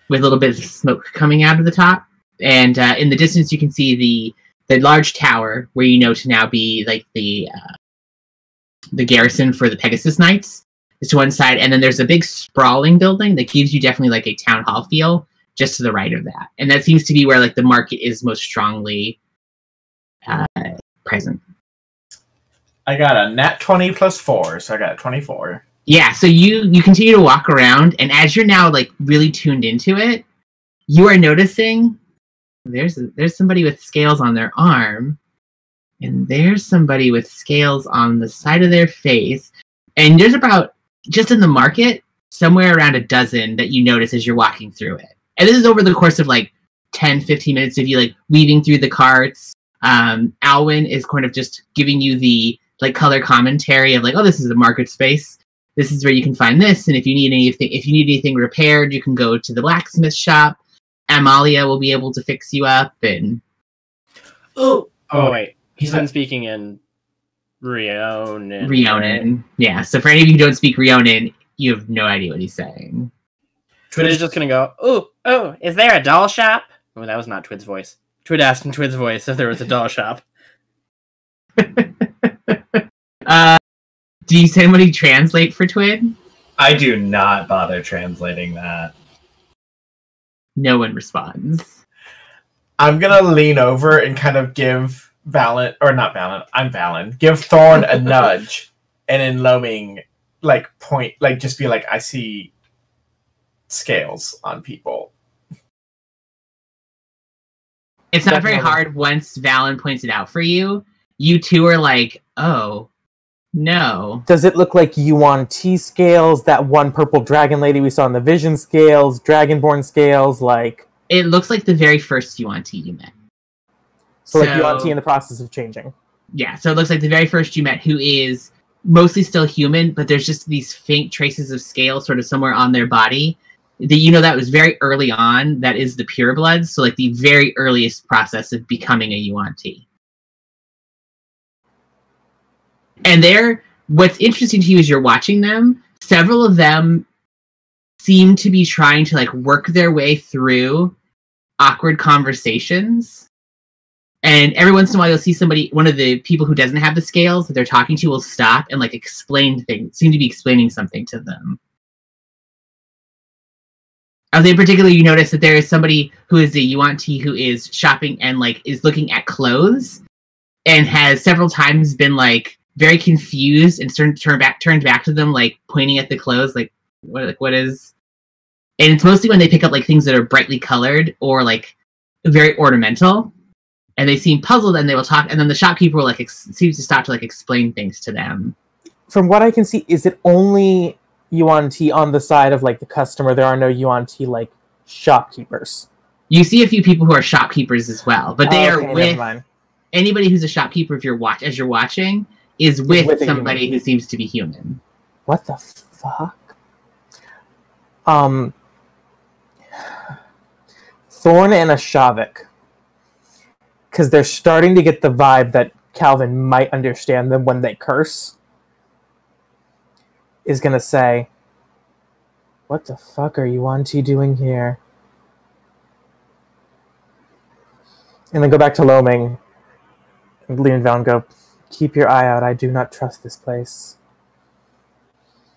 with a little bit of smoke coming out of the top. And in the distance, you can see the large tower where you know to now be like the garrison for the Pegasus Knights is to one side. And then there's a big sprawling building that gives you definitely like a town hall feel just to the right of that. And that seems to be where like the market is most strongly present.
I got a nat 20 plus 4, so I got 24.
Yeah, so you continue to walk around, and as you're now like really tuned into it, you are noticing there's somebody with scales on their arm, and there's somebody with scales on the side of their face, and there's about, just in the market, somewhere around a dozen that you notice as you're walking through it. And this is over the course of like 10, 15 minutes of you like weaving through the carts. Alwyn is kind of just giving you the like color commentary of like, oh, this is a market space. This is where you can find this, and if you need anything repaired, you can go to the blacksmith shop. Amalia will be able to fix you up. And
oh wait, he's been speaking in Rionan.
Rionan, yeah. So for any of you who don't speak Rionan, you have no idea what he's saying.
Twid is just gonna go, oh, is there a doll shop? Oh, that was not Twid's voice. Twid asked in Twid's voice if there was a doll shop.
Do you somebody translate for Twid?
I do not bother translating that.
No one responds.
I'm gonna lean over and kind of give Valen, or not Valen, I'm Valen, give Thorn a nudge, and in Loaming, like point, like just be like, I see scales on people.
It's not very hard once Valen points it out for you. You two are like, oh, no.
Does it look like Yuan T scales, that one purple dragon lady we saw in the Vision scales, Dragonborn scales, like...
It looks like the very first Yuan T you met.
So like Yuan T in the process of changing.
Yeah, so it looks like the very first you met, who is mostly still human, but there's just these faint traces of scale sort of somewhere on their body. That was very early on. That is the purebloods, so like the very earliest process of becoming a Yuan T. And what's interesting to you as you're watching them, several of them seem to be trying to like work their way through awkward conversations. And every once in a while you'll see one of the people who doesn't have the scales that they're talking to will stop and like seem to be explaining something to them. In particular, you notice that there is somebody who is a Yuan T who is shopping and like is looking at clothes and has several times been like very confused and turned back to them, like pointing at the clothes, like what is? And it's mostly when they pick up like things that are brightly colored or like very ornamental, and they seem puzzled, and they will talk. And then the shopkeeper will like seems to stop to like explain things to them.
From what I can see, is it only Yuan T on the side of like the customer? There are no Yuan T like shopkeepers.
You see a few people who are shopkeepers as well, but they are with anybody who's a shopkeeper. If you're watching. Is with somebody who seems to be human.
What the fuck? Thorn and Ashavik. Because they're starting to get the vibe that Calvin might understand them when they curse. Is going to say, what the fuck are Yuan T doing here? And then go back to Loaming. And lean down and go, keep your eye out. I do not trust this place.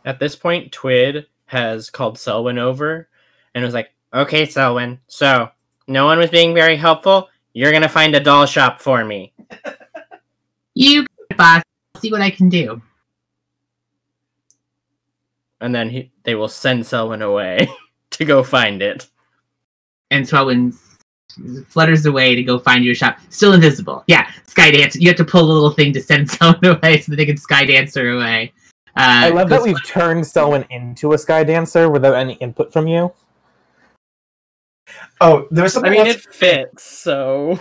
At this point, Twid has called Selwyn over and was like, okay, Selwyn, so no one was being very helpful. You're going to find a doll shop for me.
You, boss. I'll see what I can do.
And then they will send Selwyn away to go find it.
And Swelwyn flutters away to go find your shop. Still invisible. Yeah, sky dance. You have to pull a little thing to send someone away so that they can sky dance her away.
I love that we've turned Selwyn into a sky dancer without any input from you.
Oh, there was something else.
It fits, so...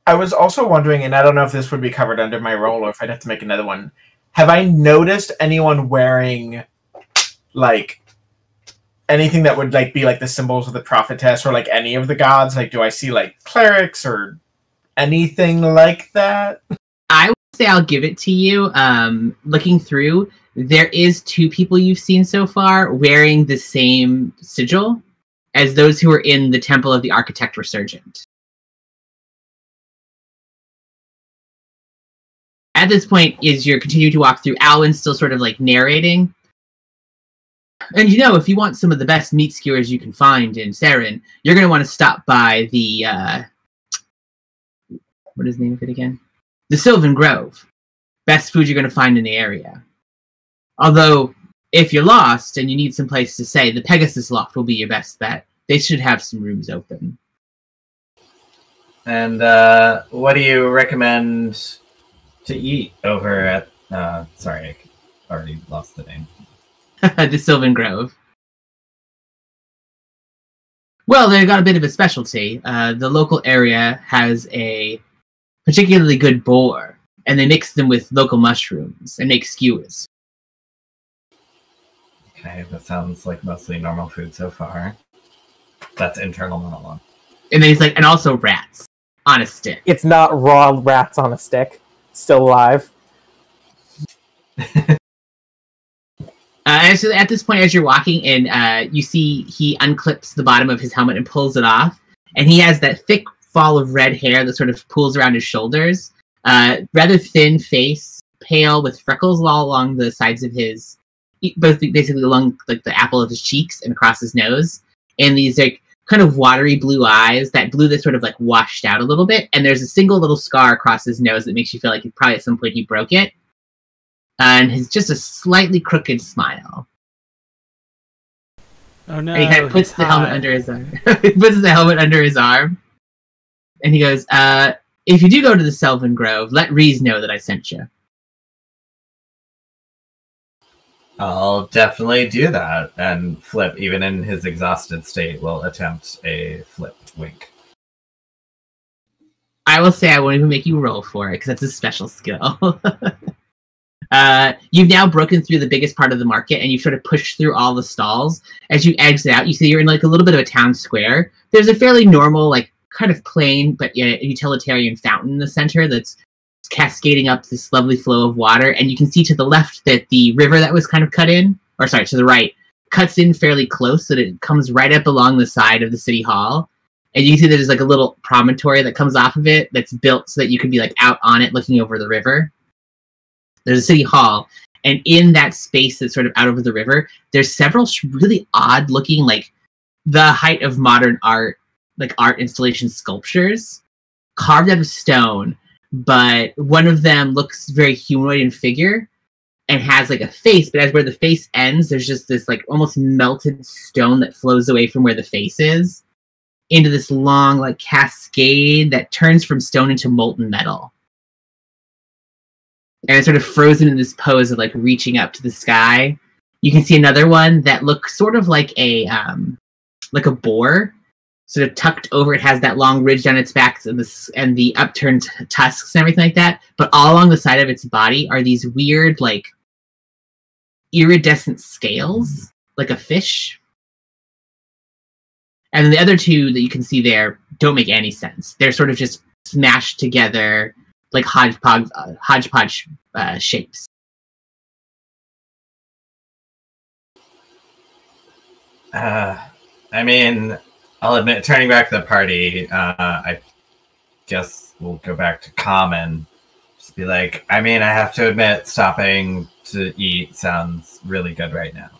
I was also wondering, and I don't know if this would be covered under my role or if I'd have to make another one. Have I noticed anyone wearing, like, anything that would, like, be, like, the symbols of the prophetess or, like, any of the gods? Like, do I see, like, clerics or anything like that?
I would say I'll give it to you. Looking through, there is 2 people you've seen so far wearing the same sigil as those who are in the Temple of the Architect Resurgent. At this point, as you're continuing to walk through, Alwyn's still sort of like narrating. And if you want some of the best meat skewers you can find in Saren, you're going to want to stop by the, what is the name of it again? The Sylvan Grove. Best food you're going to find in the area. Although, if you're lost and you need some place to stay, the Pegasus Loft will be your best bet. They should have some rooms open.
And what do you recommend to eat over at... sorry, I already lost the name.
The Sylvan Grove. Well, they've got a bit of a specialty. The local area has a particularly good boar, and they mix them with local mushrooms and make skewers.
Okay, that sounds like mostly normal food so far. That's internal monologue.
And then he's like, and also rats on a stick.
It's not raw rats on a stick. Still alive.
Actually, at this point, as you're walking, and you see he unclips the bottom of his helmet and pulls it off, and he has that thick fall of red hair that sort of pools around his shoulders. Rather thin face, pale with freckles all along the sides of his, both basically along like the apple of his cheeks and across his nose, and these like kind of watery blue eyes, that blue that's sort of like washed out a little bit, and there's a single little scar across his nose that makes you feel like probably at some point he broke it. And he's just a slightly crooked smile.
Oh no!
And he kind of puts the helmet under his arm. He puts the helmet under his arm, and he goes, "If you do go to the Sylvan Grove, let Reese know that I sent you."
I'll definitely do that. And Flip, even in his exhausted state, will attempt a flip wink.
I will say I won't even make you roll for it because that's a special skill. You've now broken through the biggest part of the market, and you've sort of pushed through all the stalls. As you exit out, you see you're in like a little bit of a town square. There's a fairly normal, like kind of plain but utilitarian fountain in the center that's cascading up this lovely flow of water, and you can see to the left that the river that was kind of cut in, or sorry, to the right, cuts in fairly close so that it comes right up along the side of the city hall. And you can see that there's like a little promontory that comes off of it that's built so that you can be like out on it looking over the river. There's a city hall, and in that space that's sort of out over the river, there's several really odd looking, like the height of modern art, like art installation sculptures carved out of stone. But one of them looks very humanoid in figure and has like a face, but as where the face ends, there's just this like almost melted stone that flows away from where the face is into this long like cascade that turns from stone into molten metal. And it's sort of frozen in this pose of like reaching up to the sky. You can see another one that looks sort of like a boar, sort of tucked over. It has that long ridge down its back and the upturned tusks and everything like that. But all along the side of its body are these weird, like, iridescent scales, like a fish. And then the other two that you can see there don't make any sense. They're sort of just smashed together, like hodgepodge shapes.
I mean, I'll admit, turning back to the party, I guess we'll go back to common. Just be like, I mean, I have to admit, stopping to eat sounds really good right now.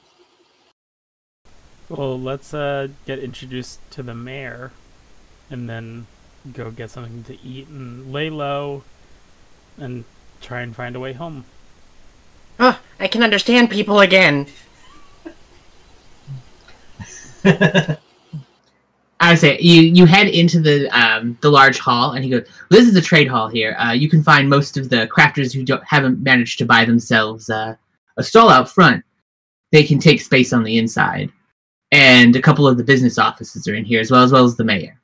Well, let's get introduced to the mayor, and then go get something to eat and lay low, and try and find a way home.
Oh, I can understand people again.
I would say you head into the large hall, and he goes, "This is a trade hall here. You can find most of the crafters who haven't managed to buy themselves a stall out front. They can take space on the inside, and a couple of the business offices are in here as well as the mayor."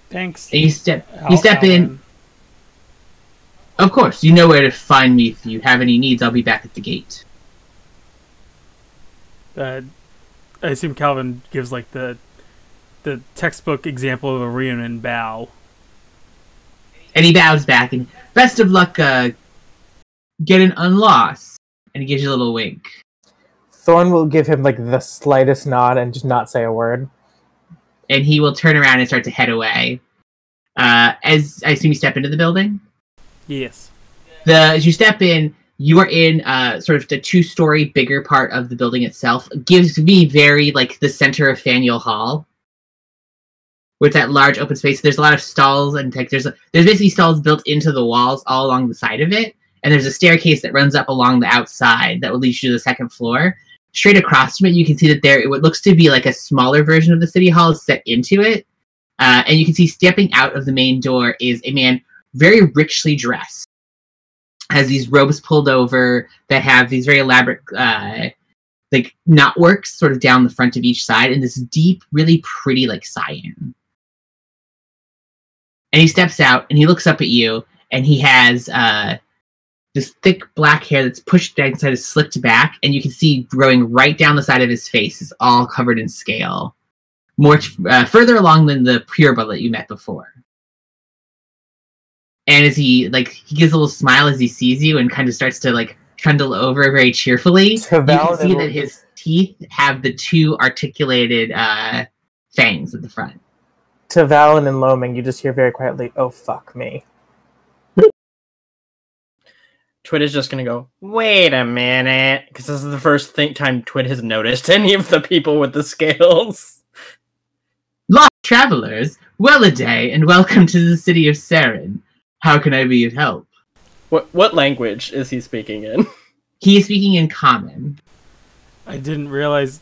Thanks.
And you step in. Of course, you know where to find me if you have any needs. I'll be back at the gate.
I assume Calvin gives like the textbook example of a reunion bow.
And he bows back and, "Best of luck getting unlost." And he gives you a little wink.
Thorn will give him like the slightest nod and just not say a word.
And he will turn around and start to head away. As I assume you step into the building?
Yes.
As you step in, you are in sort of the 2-story bigger part of the building itself. It gives me very like the center of Faneuil Hall, with that large open space. There's a lot of stalls, and like there's basically stalls built into the walls all along the side of it, and there's a staircase that runs up along the outside that will lead you to the second floor. Straight across from it, you can see that what looks to be like a smaller version of the city hall is set into it, and you can see stepping out of the main door is a man very richly dressed. Has these robes pulled over that have these very elaborate, like knotworks sort of down the front of each side, and this deep, really pretty, like cyan. And he steps out, and he looks up at you, and he has this thick black hair that's pushed down inside, is slicked back, and you can see growing right down the side of his face is all covered in scale, more further along than the pureblood that you met before. And as he gives a little smile as he sees you and kind of starts to like trundle over very cheerfully, you can see that his teeth have the 2 articulated fangs at the front.
To Valen and Loming, you just hear very quietly, "Oh, fuck me."
Twit is just gonna go, "Wait a minute," because this is the first time Twit has noticed any of the people with the scales.
"Lost travelers, well a day, and welcome to the city of Saren. How can I be of help?"
What language is he speaking in?
He is speaking in Common.
I didn't realize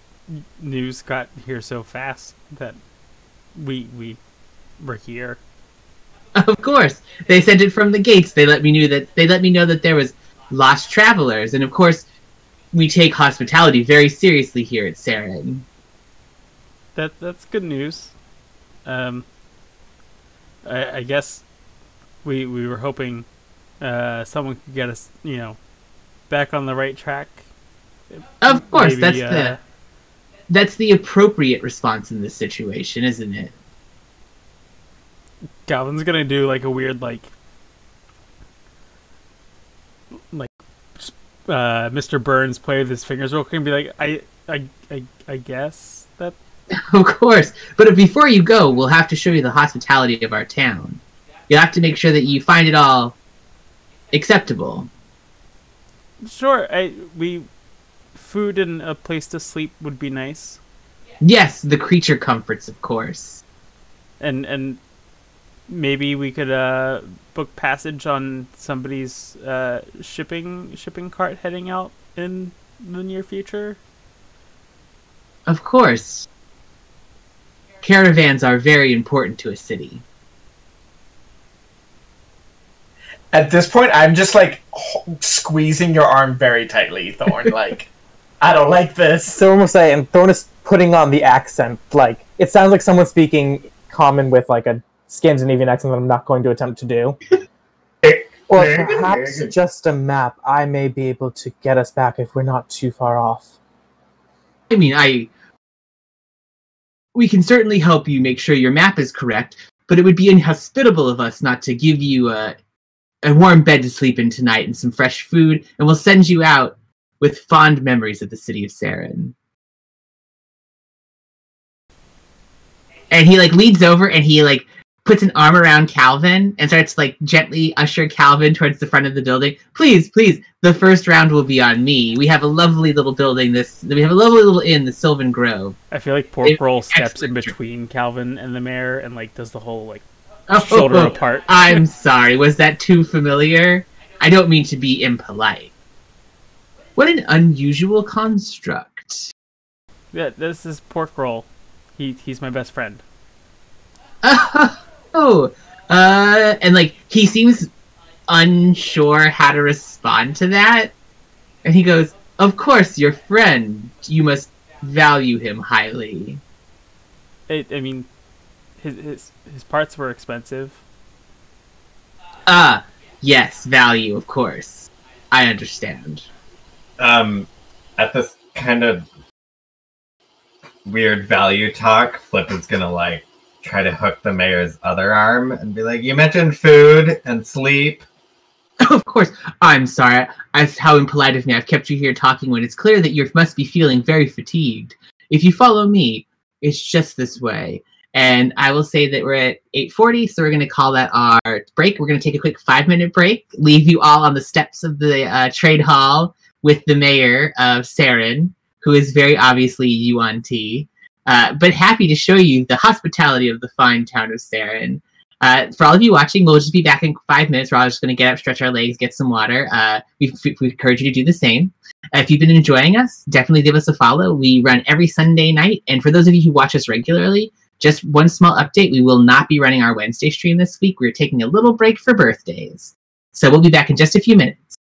news got here so fast that we were here.
Of course, they sent it from the gates. They let me know that there was lost travelers, and of course, we take hospitality very seriously here at Saren.
That's good news. I guess we were hoping someone could get us, back on the right track.
Of course,
Maybe,
that's the appropriate response in this situation, isn't it?
Calvin's gonna do like a weird Mr. Burns play with his fingers real quick and be like, I guess that.
Of course, but before you go, we'll have to show you the hospitality of our town. You'll have to make sure that you find it all acceptable.
Sure, food and a place to sleep would be nice.
Yes, the creature comforts, of course.
And maybe we could book passage on somebody's shipping cart heading out in the near future.
Of course. Caravans are very important to a city.
At this point, I'm just like squeezing your arm very tightly, Thorn. Like, I don't like this.
Thorn will say, and Thorn is putting on the accent. Like, it sounds like someone speaking Common with like a Scandinavian accent that I'm not going to attempt to do. Or perhaps just a map. I may be able to get us back if we're not too far off.
I mean, we can certainly help you make sure your map is correct, but it would be inhospitable of us not to give you a warm bed to sleep in tonight and some fresh food, and we'll send you out with fond memories of the city of Saren. And he leads over and he puts an arm around Calvin and starts gently usher Calvin towards the front of the building. Please, the first round will be on me. We have a lovely little building. We have a lovely little inn, the Sylvan Grove.
I feel like Pork Roll steps in between Calvin and the mayor and does the whole shoulder apart.
I'm sorry. Was that too familiar? I don't mean to be impolite. What an unusual construct.
Yeah, this is Pork Roll. He's my best friend.
And like he seems unsure how to respond to that, and he goes, "Of course, your friend. You must value him highly."
I mean, his parts were expensive.
Yes, value, of course. I understand.
At this kind of weird value talk, Flip is gonna like try to hook the mayor's other arm and be like, "You mentioned food and sleep."
Of course. I'm sorry. How impolite of me. I've kept you here talking when it's clear that you must be feeling very fatigued. If you follow me, it's just this way. And I will say that we're at 8:40, so we're going to call that our break. We're going to take a quick 5-minute break, leave you all on the steps of the trade hall with the mayor of Saren, who is very obviously Yuan Ti, but happy to show you the hospitality of the fine town of Saren. For all of you watching, we'll just be back in 5 minutes. We're all just going to get up, stretch our legs, get some water. We encourage you to do the same. If you've been enjoying us, definitely give us a follow. We run every Sunday night. And for those of you who watch us regularly, just one small update. We will not be running our Wednesday stream this week. We're taking a little break for birthdays. So we'll be back in just a few minutes.